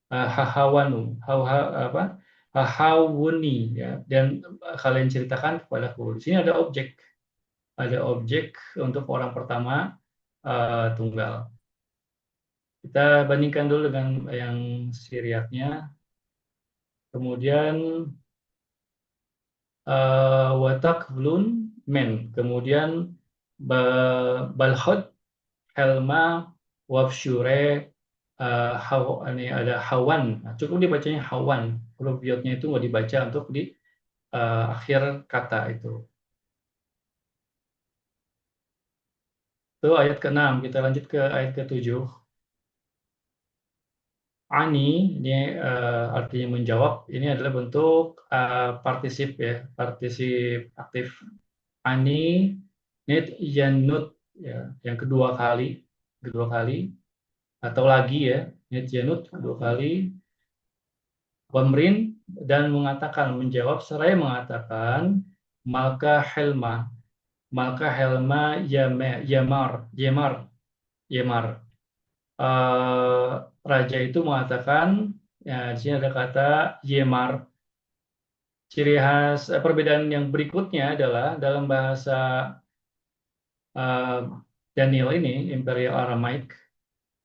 hahawanu hahawuni ya, dan kalian ceritakan kepadaku. Di sini ada objek untuk orang pertama tunggal. Kita bandingkan dulu dengan yang Syriaknya. Kemudian watakvlun men. Kemudian balhod helma wafshure ini ada hawan. Nah, cukup dibacanya hawan. Huruf yodnya itu nggak dibaca untuk di akhir kata itu. Itu ayat ke-6. Kita lanjut ke ayat ke-7. Ani ini artinya menjawab. Ini adalah bentuk partisip ya, partisip aktif. Ani nit yanut ya, yang kedua kali atau lagi ya, nit yanut kedua kali. Wamrin dan mengatakan menjawab seraya mengatakan malka helma yemar. Raja itu mengatakan, ya, di sini ada kata yemar. Ciri khas perbedaan yang berikutnya adalah dalam bahasa Daniel ini, Imperial Aramaik,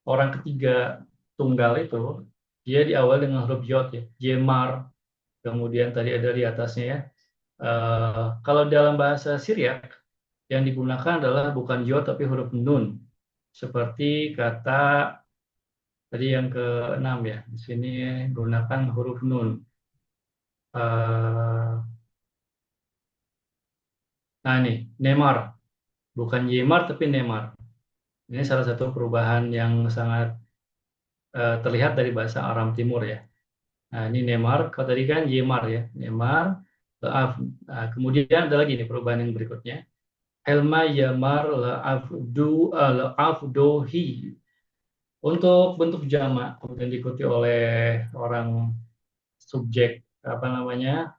orang ketiga tunggal itu, dia diawali dengan huruf yod ya, yemar. Kemudian tadi ada di atasnya ya. Kalau dalam bahasa Syriak, yang digunakan adalah bukan yod tapi huruf nun. Seperti kata tadi yang ke-6 ya, di sini gunakan huruf nun. Nah ini, nemar. Bukan yemar tapi nemar. Ini salah satu perubahan yang sangat terlihat dari bahasa Aram Timur ya. Nah ini nemar, kalau tadi kan yemar ya, nemar. Nah, kemudian ada lagi nih perubahan yang berikutnya. Helma Yamar La'afdohi. Untuk bentuk jamak kemudian diikuti oleh orang subjek apa namanya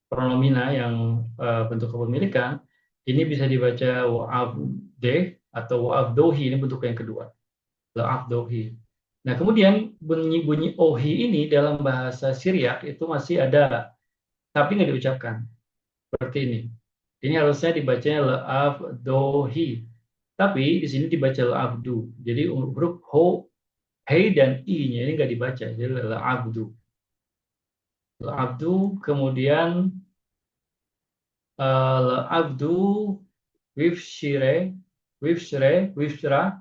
pronomina yang bentuk kepemilikan, ini bisa dibaca wa'afdeh atau wa'afdohi, ini bentuk yang kedua. La'afdohi. Nah, kemudian bunyi-bunyi ohi ini dalam bahasa Syriak itu masih ada, tapi nggak diucapkan. Seperti ini. Ini harusnya dibacanya la'afdohi. Tapi di sini dibaca la'afdu. Jadi huruf ho, hei, dan i-nya ini nggak dibaca. Jadi la'afdu. La'afdu, kemudian la'afdu, wifshire, wifshra,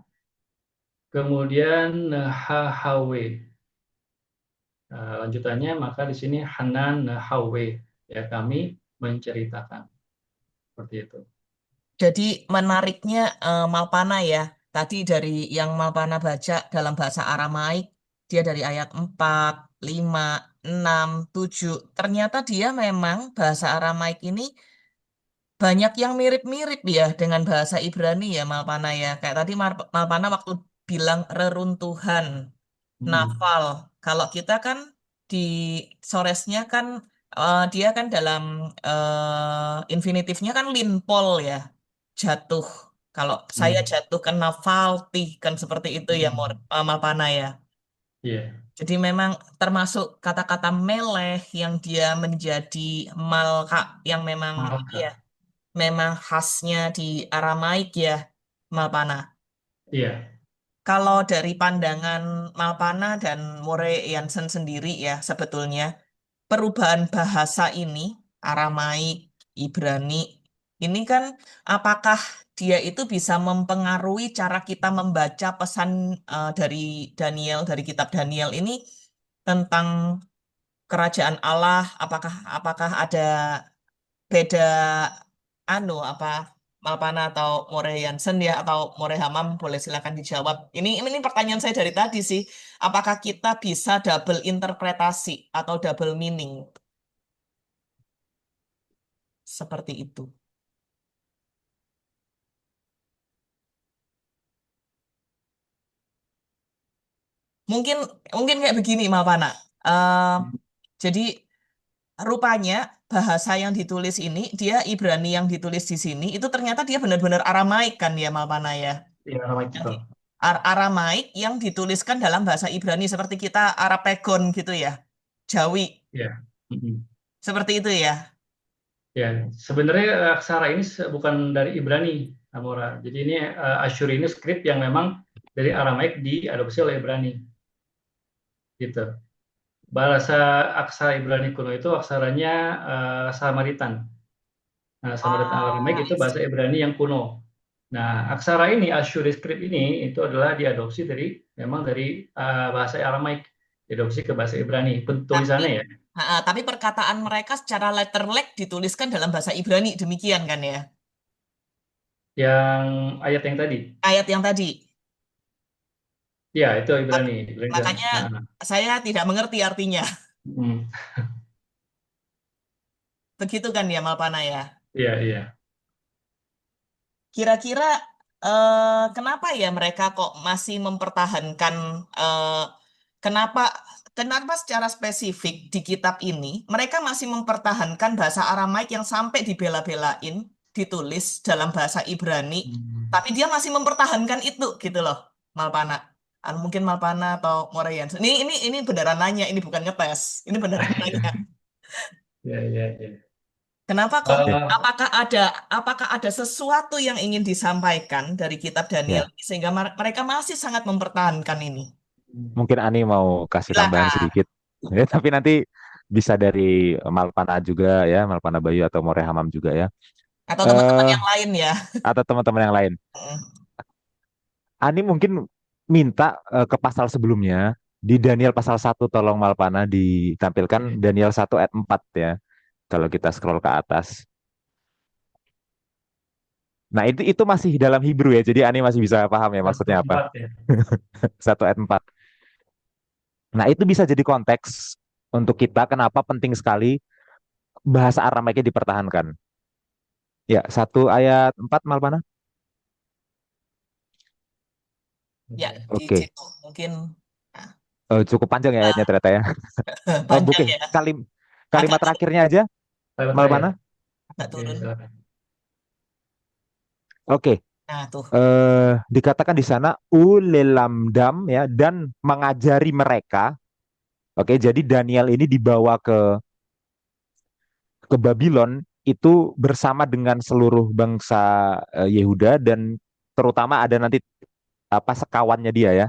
kemudian hahawe. Lanjutannya maka di sini hanan hawe, ya kami menceritakan seperti itu. Jadi menariknya Malpana ya. Tadi dari yang Malpana baca dalam bahasa Aramaik, dia dari ayat 4, 5, 6, 7. Ternyata dia memang bahasa Aramaik ini banyak yang mirip-mirip ya dengan bahasa Ibrani ya Malpana ya. Kayak tadi Malpana waktu bilang reruntuhan, nafal. Kalau kita kan di Soresnya kan dia kan dalam infinitifnya kan linpol ya, jatuh. Kalau saya jatuh kan nafalti kan seperti itu ya Malpana ya. Iya. Jadi memang termasuk kata-kata meleh yang dia menjadi malka yang memang apa ya, Maka, memang khasnya di Aramaik ya, Malpana. iya. Kalau dari pandangan Malpana dan More Jansen sendiri ya, sebetulnya perubahan bahasa ini, Aramaik, Ibrani, ini kan apakah dia itu bisa mempengaruhi cara kita membaca pesan dari Daniel, dari kitab Daniel ini tentang kerajaan Allah, apakah apakah ada beda apa Malpana atau More Jansen ya atau More Hamam boleh silakan dijawab. Ini pertanyaan saya dari tadi sih. Apakah kita bisa double interpretasi atau double meaning seperti itu? Mungkin mungkin kayak begini Malpana. Eh, jadi rupanya bahasa yang ditulis ini dia Ibrani yang ditulis di sini itu ternyata dia benar-benar Aramaik kan ya Malpana ya. Iya, ramai Yang betul. Aramaik yang dituliskan dalam bahasa Ibrani seperti kita Arapegon gitu ya. Jawi. Iya. Mm-mm. Seperti itu ya. Ya, sebenarnya aksara ini bukan dari Ibrani, Amora. Jadi ini Asyuri ini skrip yang memang dari Aramaik diadopsi oleh Ibrani, gitu. Bahasa aksara Ibrani kuno itu aksaranya Samaritan. Nah, Samaritan Aramaik Oh, itu bahasa Ibrani yang kuno. Nah, aksara ini Asyuri script ini itu adalah diadopsi memang dari bahasa Aramaik, diadopsi ke bahasa Ibrani. tapi Tulisannya ya, tapi perkataan mereka secara letterlek dituliskan dalam bahasa Ibrani demikian kan ya. yang ayat yang tadi. Ayat yang tadi. Ya, itu Mak- Ibrani. Ibrani dan, Makanya saya tidak mengerti artinya. mm, Begitu kan ya Malpana ya. iya, iya. Kira-kira kenapa ya mereka kok masih mempertahankan kenapa kenapa secara spesifik di kitab ini mereka masih mempertahankan bahasa Aramaik yang sampai dibela-belain ditulis dalam bahasa Ibrani, Hmm. tapi dia masih mempertahankan itu gitu loh, Malpana. Mungkin Malpana atau Morayan. Ini beneran nanya, ini bukan ngetes. Ini beneran nanya. Iya, iya, iya. Kenapa kok? Oke, Eh, Apakah ada sesuatu yang ingin disampaikan dari kitab Daniel ya. ini sehingga mereka masih sangat mempertahankan ini? Mungkin Ani mau kasih tambahan Silakan. sedikit. Ya, tapi nanti bisa dari Malpana juga ya, Malpana Bayu atau More Hamam juga ya. Atau teman-teman Eh, yang lain ya. atau teman-teman yang lain. Mm. Ani mungkin minta ke pasal sebelumnya di Daniel pasal 1 tolong Malpana ditampilkan Daniel 1 ayat 4 ya. Kalau kita scroll ke atas. Nah, itu masih dalam Hebrew ya. Jadi Ani masih bisa paham ya maksudnya apa. 4 ya. 1 ayat 4. Nah, itu bisa jadi konteks untuk kita kenapa penting sekali bahasa Aramaiknya dipertahankan. Ya, 1 ayat 4 Malpana. Ya, di Oke. situ mungkin nah, Cukup panjang ya ayatnya ternyata ya. panjang Mungkin ya. Agak kalimat turun, terakhirnya aja Kalimat terakhir. Malpana. agak Oke, turun. silakan. Oke. Nah, tuh. Dikatakan di sana ulelamdam ya dan mengajari mereka. Oke, jadi Daniel ini dibawa ke Babylon itu bersama dengan seluruh bangsa Yehuda dan terutama ada nanti apa sekawannya dia ya,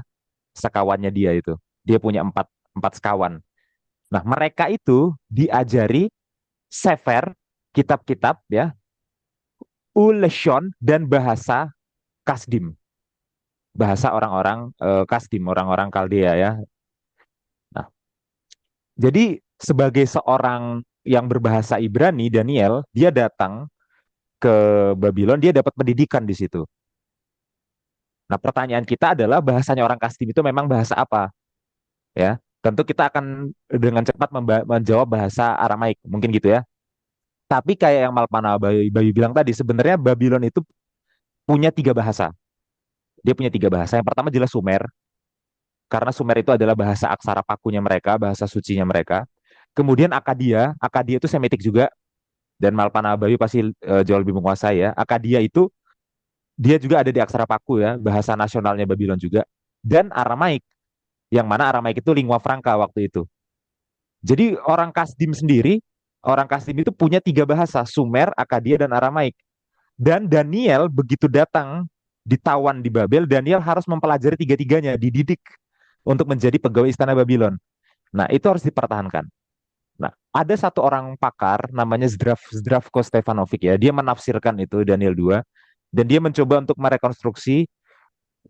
sekawannya dia itu. Dia punya empat empat sekawan. Nah, mereka itu diajari sefer, kitab-kitab ya, uleshon dan bahasa Kasdim, bahasa orang-orang Kasdim, orang-orang Kaldea ya. Nah, jadi sebagai seorang yang berbahasa Ibrani, Daniel, dia datang ke Babylon, dia dapat pendidikan di situ. Nah, pertanyaan kita adalah bahasanya orang Kasdim itu memang bahasa apa? Ya, tentu kita akan dengan cepat menjawab bahasa Aramaik, mungkin gitu ya. Tapi kayak yang Malpana Bayu bilang tadi, sebenarnya Babylon itu punya 3 bahasa. Dia punya 3 bahasa. Yang pertama jelas Sumer, karena Sumer itu adalah bahasa aksara pakunya mereka, bahasa sucinya mereka. Kemudian Akadia, Akadia itu Semitik juga, dan Malpana Bayu pasti jauh lebih menguasai ya. Akadia itu dia juga ada di aksara paku ya, bahasa nasionalnya Babylon juga. Dan Aramaik, yang mana Aramaik itu lingua franca waktu itu. Jadi orang Kasdim itu punya 3 bahasa, Sumer, Akadia, dan Aramaik. Dan Daniel begitu datang ditawan di Babel, Daniel harus mempelajari tiga-tiganya, dididik untuk menjadi pegawai istana Babylon. Nah, itu harus dipertahankan. Nah, ada satu orang pakar namanya Zdravko Stefanovic ya, dia menafsirkan itu Daniel 2 dan dia mencoba untuk merekonstruksi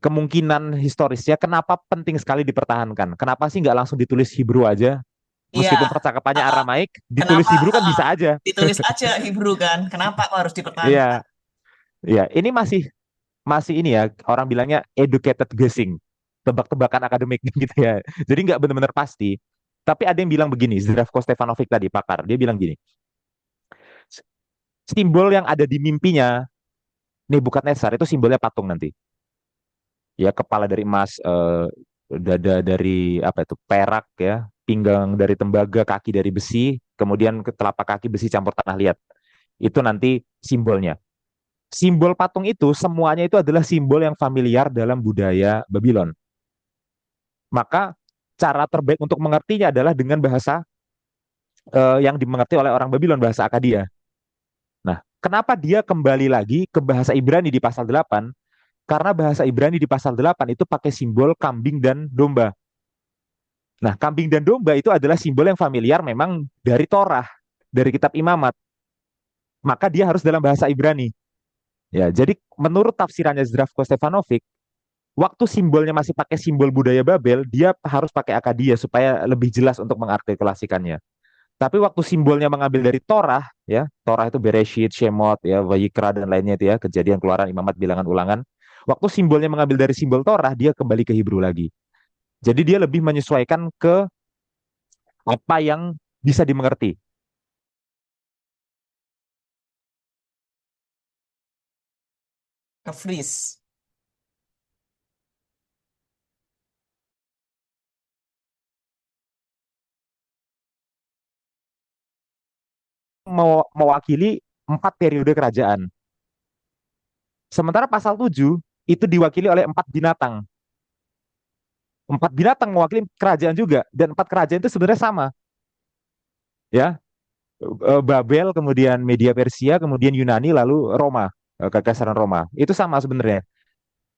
kemungkinan historisnya kenapa penting sekali dipertahankan. Kenapa sih nggak langsung ditulis Hebrew aja? Iya, Meskipun percakapannya uh, Aramaik, ditulis kenapa Hebrew kan bisa aja. ditulis aja Hebrew kan? Kenapa kok harus dipertahankan? Iya, iya. Ini masih masih ini ya, orang bilangnya educated guessing, tebak-tebakan akademik gitu ya. Jadi nggak benar-benar pasti. Tapi ada yang bilang begini, Zdravko Stefanovic tadi pakar, dia bilang gini, simbol yang ada di mimpinya Nebukadnezar itu simbolnya patung nanti. Ya, kepala dari emas, dada dari apa itu perak ya, pinggang dari tembaga, kaki dari besi, kemudian ke telapak kaki besi campur tanah liat. Itu nanti simbolnya. Simbol patung itu semuanya itu adalah simbol yang familiar dalam budaya Babylon. Maka cara terbaik untuk mengertinya adalah dengan bahasa yang dimengerti oleh orang Babylon, bahasa Akadia. Nah, kenapa dia kembali lagi ke bahasa Ibrani di pasal 8? Karena bahasa Ibrani di pasal 8 itu pakai simbol kambing dan domba. Nah, kambing dan domba itu adalah simbol yang familiar memang dari Torah, dari kitab Imamat. Maka dia harus dalam bahasa Ibrani. Ya, jadi menurut tafsirannya Zdravko Stefanovic, waktu simbolnya masih pakai simbol budaya Babel, dia harus pakai Akadia supaya lebih jelas untuk mengartikulasikannya. Tapi waktu simbolnya mengambil dari Torah, ya, Torah itu Bereshit, Shemot, ya, Vayikra dan lainnya itu ya, Kejadian, Keluaran, Imamat, Bilangan, Ulangan. Waktu simbolnya mengambil dari simbol Torah, dia kembali ke Hebrew lagi. Jadi dia lebih menyesuaikan ke apa yang bisa dimengerti. Nge-freeze. Mewakili 4 periode kerajaan. Sementara pasal 7 itu diwakili oleh 4 binatang. 4 binatang mewakili kerajaan juga. Dan 4 kerajaan itu sebenarnya sama. Ya, Babel, kemudian Media Persia, kemudian Yunani, lalu Roma, Kekaisaran Roma. Itu sama sebenarnya.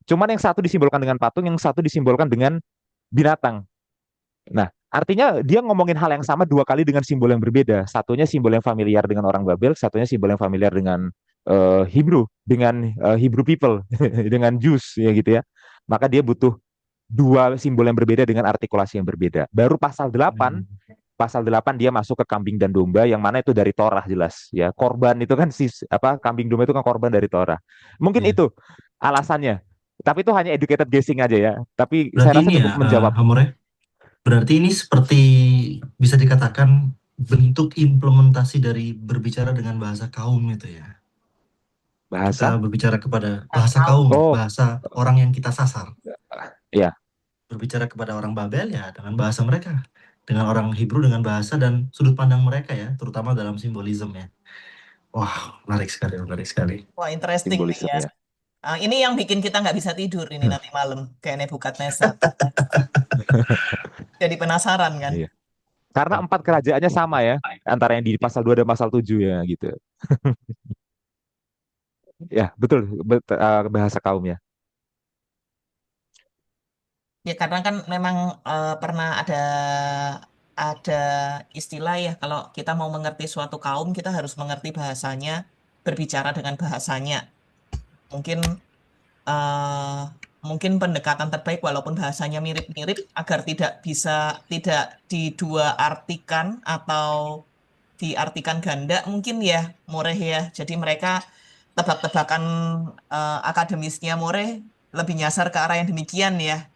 Cuman yang satu disimbolkan dengan patung, yang satu disimbolkan dengan binatang. Nah, artinya dia ngomongin hal yang sama 2 kali dengan simbol yang berbeda. Satunya simbol yang familiar dengan orang Babel, satunya simbol yang familiar dengan Hebrew, dengan Hebrew people, dengan Jews, ya gitu ya. Maka dia butuh 2 simbol yang berbeda dengan artikulasi yang berbeda. Baru pasal 8 dia masuk ke kambing dan domba yang mana itu dari Torah jelas ya. Korban itu kan kambing domba itu kan korban dari Torah. Mungkin Ya. itu alasannya. Tapi itu hanya educated guessing aja ya. Tapi Berarti saya rasa ini ya, cukup menjawab. Amore, berarti ini seperti bisa dikatakan bentuk implementasi dari berbicara dengan bahasa kaum itu ya. Bahasa? Kita berbicara kepada Ah, bahasa kaum. kaum, Oh, bahasa orang yang kita sasar. ya, Berbicara kepada orang Babel ya dengan bahasa mereka. Dengan orang Hebrew dengan bahasa dan sudut pandang mereka ya, terutama dalam simbolisme ya. Wah, menarik sekali, menarik sekali. Wah, interesting nih simbolisme ya. ya. Ini yang bikin kita nggak bisa tidur ini nanti malam kayak Nebukadnezar. Jadi penasaran kan? Iya. Karena 4 kerajaannya sama ya, antara yang di pasal 2 dan pasal 7 ya gitu. Ya, betul, bahasa kaum ya. Ya karena kan memang pernah ada istilah ya kalau kita mau mengerti suatu kaum kita harus mengerti bahasanya, berbicara dengan bahasanya. Mungkin eh, mungkin pendekatan terbaik walaupun bahasanya mirip-mirip agar tidak didua artikan atau diartikan ganda mungkin ya Moreh ya. Jadi mereka tebak-tebakan akademisnya Moreh lebih nyasar ke arah yang demikian ya,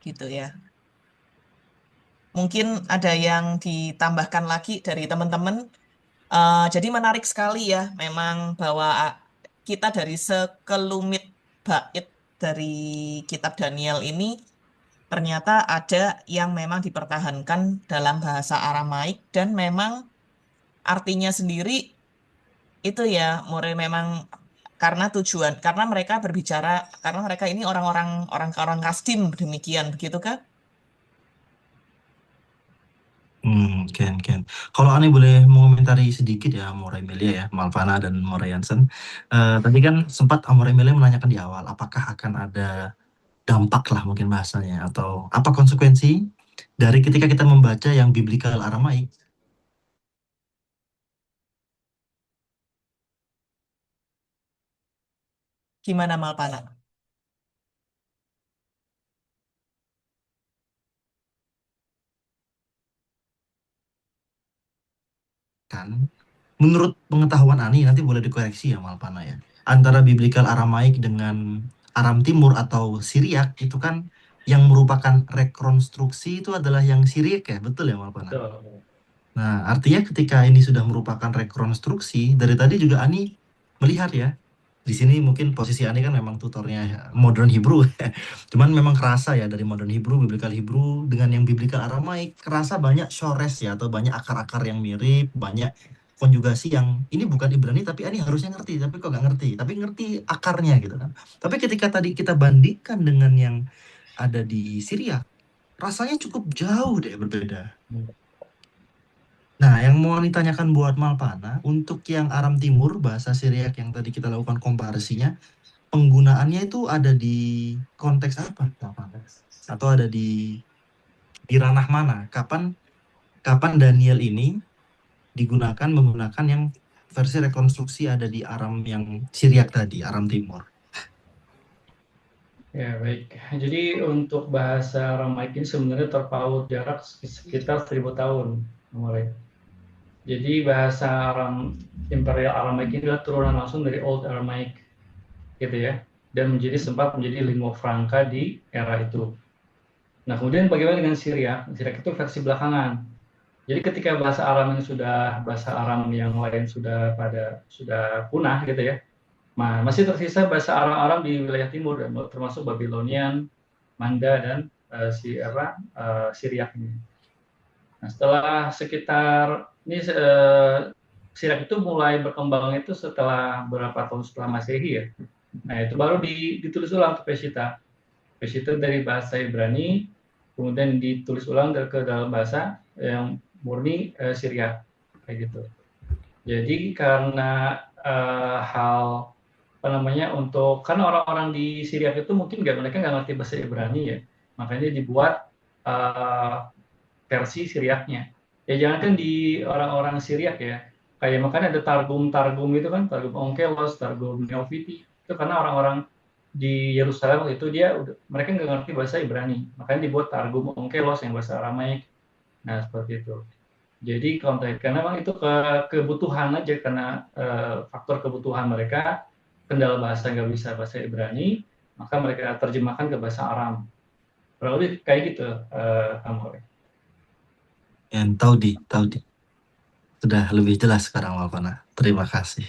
gitu ya. Mungkin ada yang ditambahkan lagi dari teman-teman. Jadi menarik sekali ya, memang bahwa kita dari sekelumit bait dari kitab Daniel ini ternyata ada yang memang dipertahankan dalam bahasa Aramaik dan memang artinya sendiri itu ya, memang karena mereka berbicara, karena mereka ini orang-orang Kasdim demikian, begitu kan? Ken, Ken. Kalau Ani boleh mengomentari sedikit ya, Amora Emilia ya, Malvana dan Mora Jansen. Tadi kan sempat Amora Emilia menanyakan di awal, apakah akan ada dampak lah mungkin bahasanya, atau apa konsekuensi dari ketika kita membaca yang biblical Aramaik. Gimana Malpana? Kan, menurut pengetahuan Ani, nanti boleh dikoreksi ya Malvana ya, antara biblical Aramaik dengan Aram Timur atau Syriak itu kan yang merupakan rekonstruksi itu adalah yang Syriak ya, betul ya Malvana? Betul. Nah, artinya ketika ini sudah merupakan rekonstruksi, dari tadi juga Ani melihat ya, di sini mungkin posisi Ani kan memang tutornya modern Hebrew, cuman memang kerasa ya dari modern Hebrew, biblical Hebrew dengan yang biblical Aramaik, kerasa banyak shores ya, atau banyak akar-akar yang mirip, banyak konjugasi yang ini bukan Ibrani tapi Ani harusnya ngerti, tapi kok nggak ngerti, tapi ngerti akarnya gitu kan. Tapi ketika tadi kita bandingkan dengan yang ada di Syria, rasanya cukup jauh deh berbeda. Nah, yang mau ditanyakan buat Malpana, untuk yang Aram Timur, bahasa Syriak yang tadi kita lakukan komparasinya, penggunaannya itu ada di konteks apa? Atau ada di ranah mana? Kapan Daniel ini digunakan menggunakan yang versi rekonstruksi ada di Aram yang Syriak tadi, Aram Timur. Ya, baik. Jadi untuk bahasa Aramaik ini sebenarnya terpaut jarak sekitar 1000 tahun mulai. Jadi bahasa Imperial Aramaik ini adalah turunan langsung dari Old Aramaic, gitu ya, dan sempat menjadi lingua franca di era itu. Nah, kemudian bagaimana dengan Syriak? Syriak itu versi belakangan. Jadi ketika bahasa Aram yang lain sudah punah, gitu ya. Nah, masih tersisa bahasa Aram di wilayah timur, termasuk Babylonian, Manda, dan Syriak ini. Nah, setelah sekitar ini Syriak itu mulai berkembang itu setelah beberapa tahun setelah Masehi ya. Nah, itu baru ditulis ulang ke Peshitta. Peshitta dari bahasa Ibrani, kemudian ditulis ulang ke dalam bahasa yang murni Syriak, kayak gitu. Jadi karena hal karena orang-orang di Syriak itu mungkin mereka nggak ngerti bahasa Ibrani ya, makanya dibuat versi Syriaknya. Ya jangan kan di orang-orang Syriak ya, kayak makanya ada targum itu kan, targum Onkelos, targum Neofiti, itu karena orang-orang di Yerusalem itu mereka nggak ngerti bahasa Ibrani, makanya dibuat targum Onkelos yang bahasa Aramaik. Nah seperti itu. Jadi karena memang itu kebutuhan aja, karena faktor kebutuhan mereka, kendala bahasa nggak bisa bahasa Ibrani, maka mereka terjemahkan ke bahasa Aram. Kurang lebih kayak gitu, Amore. Yang tahu di. Sudah lebih jelas sekarang Malpana. Terima kasih.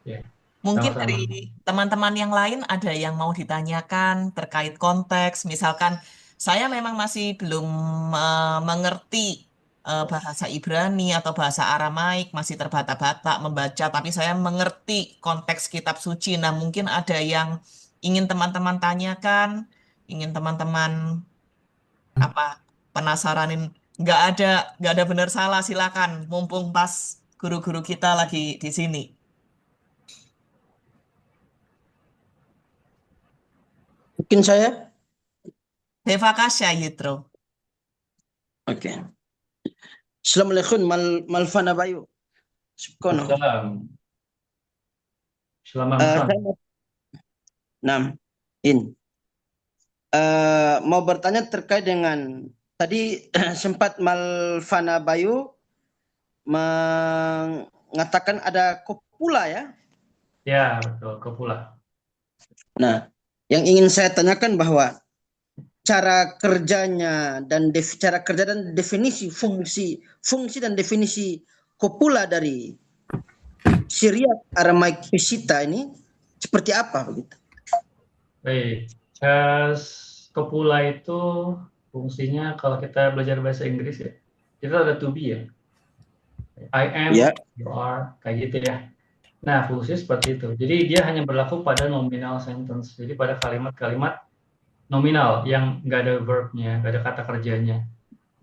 Ya. Mungkin Sama-sama. dari teman-teman yang lain ada yang mau ditanyakan terkait konteks. Misalkan saya memang masih belum mengerti bahasa Ibrani atau bahasa Aramaik, masih terbata-bata membaca, tapi saya mengerti konteks kitab suci. Nah, mungkin ada yang ingin teman-teman tanyakan, ingin teman-teman apa penasaranin. Nggak ada benar salah, silakan. Mumpung pas guru-guru kita lagi di sini. Mungkin saya. Deva Kasya Yitro. Oke. Assalamualaikum Malfana Bayu. Subkono. Salam. Selamat Saya malam. mau bertanya terkait dengan tadi sempat Malfana Bayu mengatakan ada kopula ya. Ya, betul. Kopula. Nah, yang ingin saya tanyakan bahwa cara kerja dan definisi fungsi dan definisi kopula dari Syriac Aramaik Peshitta ini seperti apa begitu? Baik. Kopula itu fungsinya kalau kita belajar bahasa Inggris ya, kita ada to be ya. I am, Ya. you are, kayak gitu ya. Nah, fungsi seperti itu. Jadi dia hanya berlaku pada nominal sentence. Jadi pada kalimat-kalimat nominal yang nggak ada verbnya, nggak ada kata kerjanya,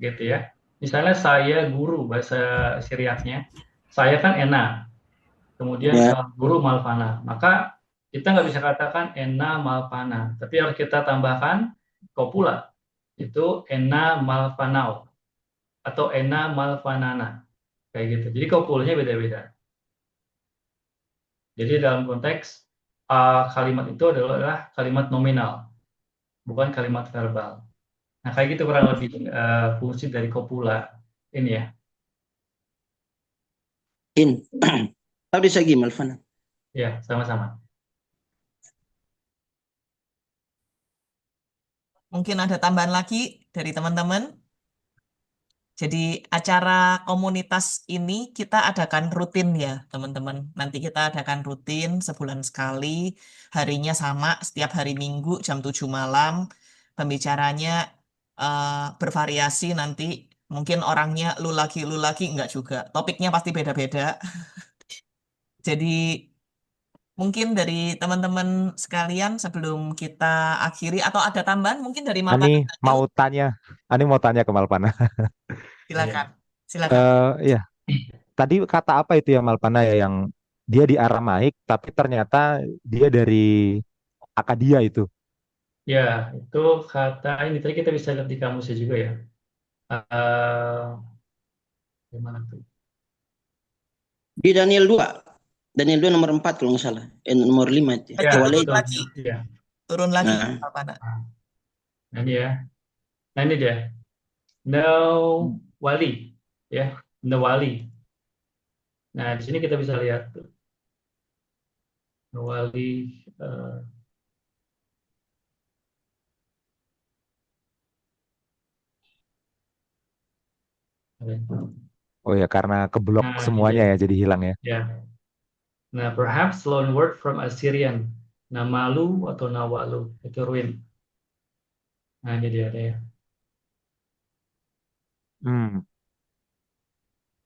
gitu ya. Misalnya saya guru bahasa Syriaknya, saya kan Ena, kemudian Ya. guru Malfana, maka kita nggak bisa katakan Ena Malfana, tapi harus kita tambahkan kopula, itu Ena Malfanau atau Ena Malfanana, kayak gitu. Jadi kopulanya beda-beda. Jadi dalam konteks kalimat itu adalah kalimat nominal, bukan kalimat verbal. Nah, kayak gitu kurang lebih fungsi dari kopula ini ya. Tahu segi Malfana. Ya, sama-sama. Mungkin ada tambahan lagi dari teman-teman. Jadi acara komunitas ini kita adakan rutin ya teman-teman. Nanti kita adakan rutin sebulan sekali. Harinya sama setiap hari Minggu jam 7 malam. Pembicaranya bervariasi nanti. Mungkin orangnya lu lagi enggak juga. Topiknya pasti beda-beda. Jadi mungkin dari teman-teman sekalian sebelum kita akhiri atau ada tambahan mungkin dari Malpana. Ani mau tanya ke Malpana. Silakan. Iya. Tadi kata apa itu ya Malpana ya yang dia di Aramaik tapi ternyata dia dari Akadia itu. Ya, itu kata ini tadi kita bisa lihat di kamusnya juga ya. Gimana tuh? Di Daniel 2 nomor 4 kalau nggak salah. Nomor 5 itu. Ya, turun betul. lagi. Ya. Turun lagi Nah. Malpana. Nah ini ya. Nah ini dia. No wali, ya. No wali. Nah di sini kita bisa lihat tuh. No wali. Oh ya karena keblok Nah, semuanya iya. ya jadi hilang ya. Ya. Nah perhaps loan word from Assyrian. Namalu atau nawalu itu ruin. Nah ini dia ya.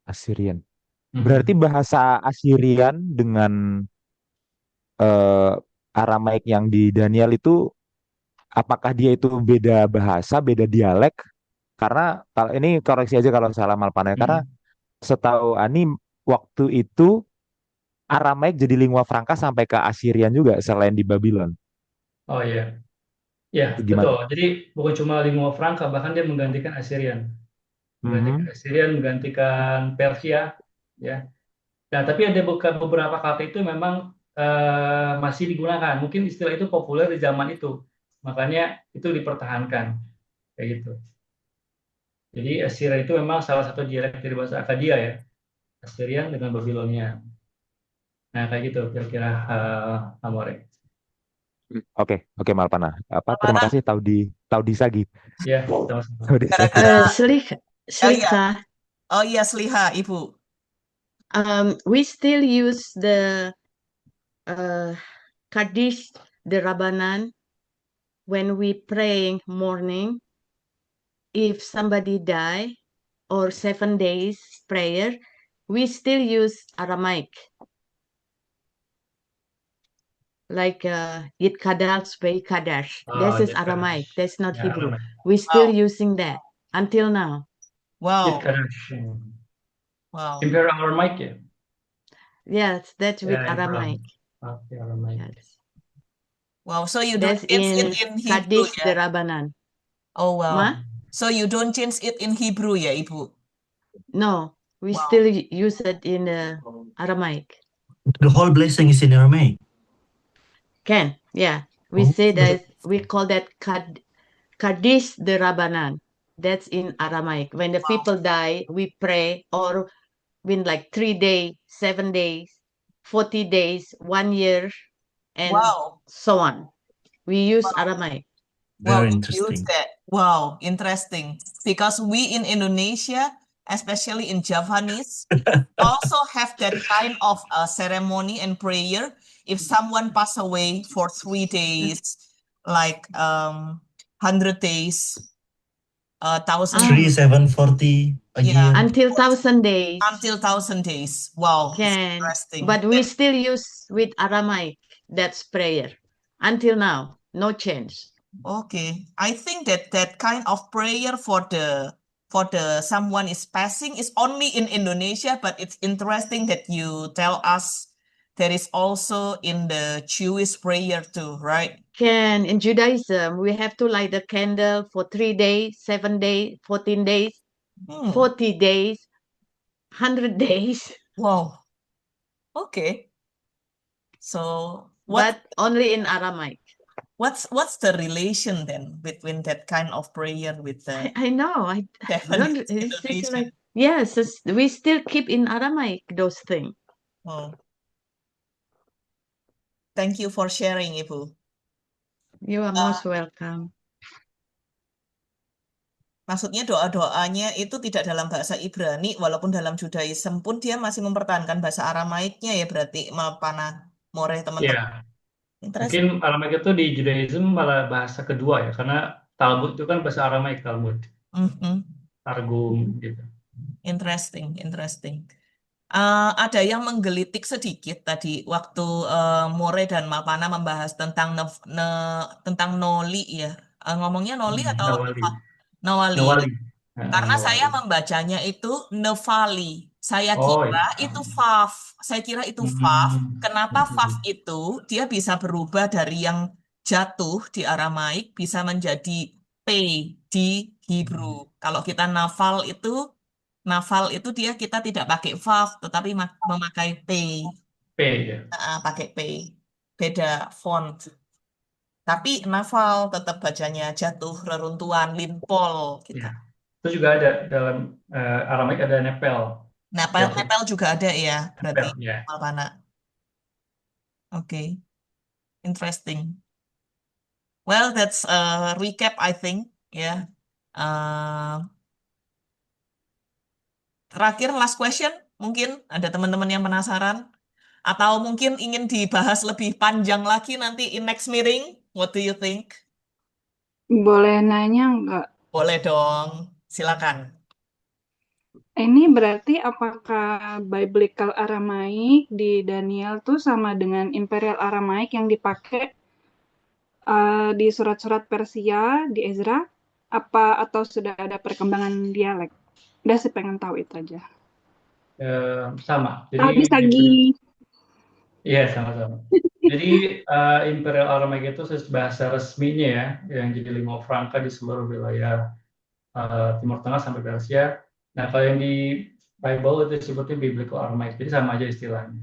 Assyrian. Berarti bahasa Assyrian dengan Aramaik yang di Daniel itu apakah dia itu beda bahasa, beda dialek? Karena kalau ini koreksi aja kalau salah Malpana karena setahu Ani waktu itu Aramaik jadi lingua franca sampai ke Assyrian juga selain di Babylon. Oh iya. Ya, betul. Jadi bukan cuma lingua franca, bahkan dia menggantikan Assyrian. Menggantikan Persia, ya. Nah, tapi ada beberapa kata itu memang masih digunakan. Mungkin istilah itu populer di zaman itu, makanya itu dipertahankan, kayak gitu. Jadi Assyrian itu memang salah satu dialek dari bahasa Akkadia ya, Assyrian dengan Babilonia. Nah, kayak gitu kira-kira Amore. Oke, Malpana. Terima kasih Taudi Sagi. Ya, sama-sama. Sliha. Oh iya, Sliha, Ibu. We still use the Kaddish the Rabbanan, when we praying morning, if somebody die or 7 days prayer, we still use Aramaic. Like Yit Kadash, Bei Kadash. This is Yit Kadash. Aramaic. That's not Yeah, Hebrew. Aramaic. We still Wow. using that until now. Yit Wow. Kadash. Wow. Imperial Aramaic ya? Yes, that's with Ya, Imperial. Aramaic. Oke, Aramaic. Yes. Wow. So you don't That's change in it in Hebrew Kaddish the ya? Rabbanan. Oh wow. Ma? So you don't change it in Hebrew ya, Ibu? No, we Wow. still use it in Aramaic. The whole blessing is in Aramaic. Can, yeah. We Oh, say that we call that Kaddish the Rabbanan. That's in Aramaic. When the Wow. people die, we pray, or when like 3 days, 7 days, 40 days, 1 year, and Wow. so on. We use Wow. Aramaic. Wow, very you use interesting. that. Wow, interesting. Because we in Indonesia, especially in Javanese, also have that kind of ceremony and prayer. If someone pass away for 3 days, like 100 days, 1,000 Ah, 3, 7, 40 a yeah, year. until 1,000 days until 1,000 days. Wow, it's can, interesting. but we still use with Aramaic. That's prayer. Until now, no change. Okay, I think that that kind of prayer for the someone is passing is only in Indonesia, but it's interesting that you tell us there is also in the Jewish prayer too, right? Can in Judaism we have to light the candle for 3 days, 7 days, 14 days, 40 days, 100 days, Wow. Okay. So what but only in Aramaic. what's the relation then between that kind of prayer with the I know. I don't. Japanese It's like Indonesian? yes, we still keep in Aramaic those things. Oh, thank you for sharing, Ibu. You are most welcome. Maksudnya doa-doanya itu tidak dalam bahasa Ibrani, walaupun dalam Judaism pun dia masih mempertahankan bahasa Aramaiknya ya berarti Malpana More teman-teman. Ya, Interesting. mungkin Aramaic itu di Judaism malah bahasa kedua ya, karena Talmud itu kan bahasa Aramaik, Talmud, Mhm. Targum gitu. Interesting, interesting. Ada yang menggelitik sedikit tadi waktu More dan Malpana membahas tentang tentang Noli ya. Ngomongnya Noli atau Nawali. Nawali. Nawali. Karena Nawali. saya membacanya itu Nevali. Saya Oh, kira iya. itu Vav. Saya kira itu Vav. Kenapa Vav Mhm. itu dia bisa berubah dari yang jatuh di Aramaik bisa menjadi P di Hebrew. Kalau kita nafal itu dia kita tidak pakai Vav tetapi memakai P. P ya. Pakai P. Beda font. Tapi nafal tetap bacanya jatuh, reruntuhan, limpol gitu. Ya. Itu juga ada dalam Aramaik ada nepel. Jatuh. Nepel juga ada ya, berarti Nepel, ya. Malpana. Oke, interesting. Well, that's a recap, I think, ya. Terakhir, last question, mungkin ada teman-teman yang penasaran, atau mungkin ingin dibahas lebih panjang lagi nanti in next meeting. What do you think? Boleh nanya nggak? Boleh dong, silakan. Ini berarti apakah Biblical Aramaic di Daniel tuh sama dengan Imperial Aramaic yang dipakai di surat-surat Persia di Ezra? Atau sudah ada perkembangan dialek? Udah sih pengen tahu itu aja. Sama. Habis lagi. Iya, sama-sama. Jadi Imperial Aramaic itu bahasa resminya ya, yang jadi lingua franca di seluruh wilayah Timur Tengah sampai Persia. Nah, kalau yang di Bible itu disebutnya Biblical Aramaic, jadi sama aja istilahnya.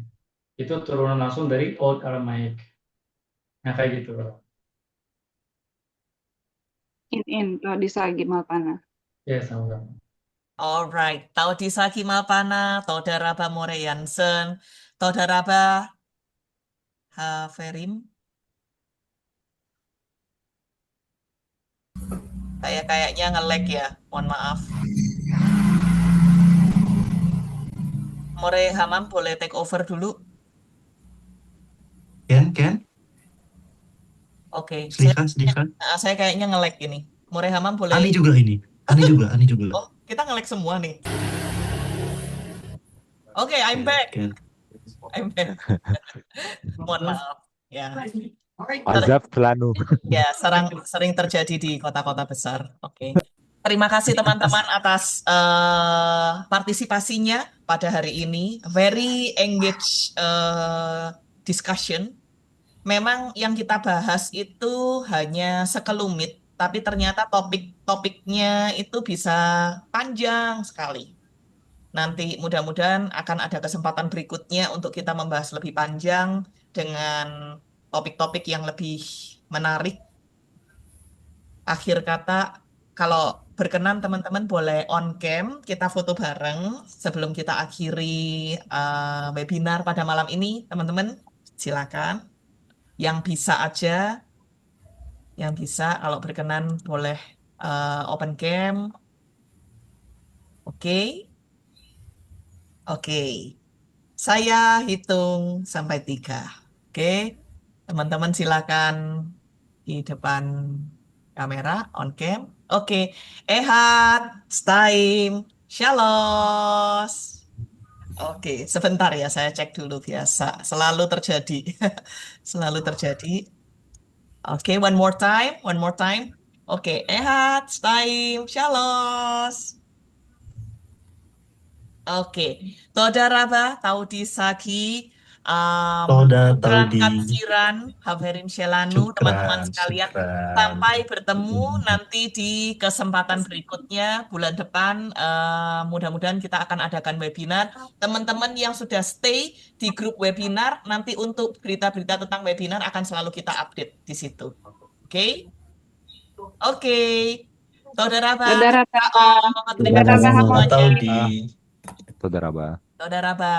Itu turunan langsung dari Old Aramaic. Nah, kayak gitu, bro. Kalau di Sagi Malpana. Ya, sama-sama. Alright, tau di Sagi Malpana, Todaraba More Jansen, Todaraba Haverim. Kayaknya nge-lag ya, mohon maaf. More Hamam boleh take over dulu. Ken, Oke, Slika. saya kayaknya nge-lag ini. Murehamam boleh. Ani juga ini. Ani juga. Oh, kita nge-lag semua nih. Oke, I'm back. Ken. Mohon maaf. Ya. Azab Planu. Ya, sering terjadi di kota-kota besar. Oke. Terima kasih teman-teman atas partisipasinya pada hari ini. Very engaged discussion. Memang yang kita bahas itu hanya sekelumit, tapi ternyata topik-topiknya itu bisa panjang sekali. Nanti mudah-mudahan akan ada kesempatan berikutnya untuk kita membahas lebih panjang dengan topik-topik yang lebih menarik. Akhir kata, kalau berkenan teman-teman boleh on cam, kita foto bareng sebelum kita akhiri webinar pada malam ini. Teman-teman, silakan. Yang bisa aja, yang bisa kalau berkenan boleh open cam. Oke. Saya hitung sampai 3. Oke. Teman-teman silakan di depan kamera, on cam. Oke. Ehad, Staim, Shalos. Oke, sebentar ya, saya cek dulu biasa. Selalu terjadi. Selalu terjadi. Oke, one more time. Oke, Ehad, Staim, Shalos. Oke, Toda Raba, Taudi Saki, Toda Shukran Taudi. Katsiran, Haverin Shelanu, teman-teman sekalian. Sampai bertemu nanti di kesempatan berikutnya bulan depan. Mudah-mudahan kita akan adakan webinar. Teman-teman yang sudah stay di grup webinar, nanti untuk berita-berita tentang webinar akan selalu kita update di situ. Oke? Toda Raba, Saudara terima kasih Saudara semuanya. Taudi. Saudara. Toda Raba.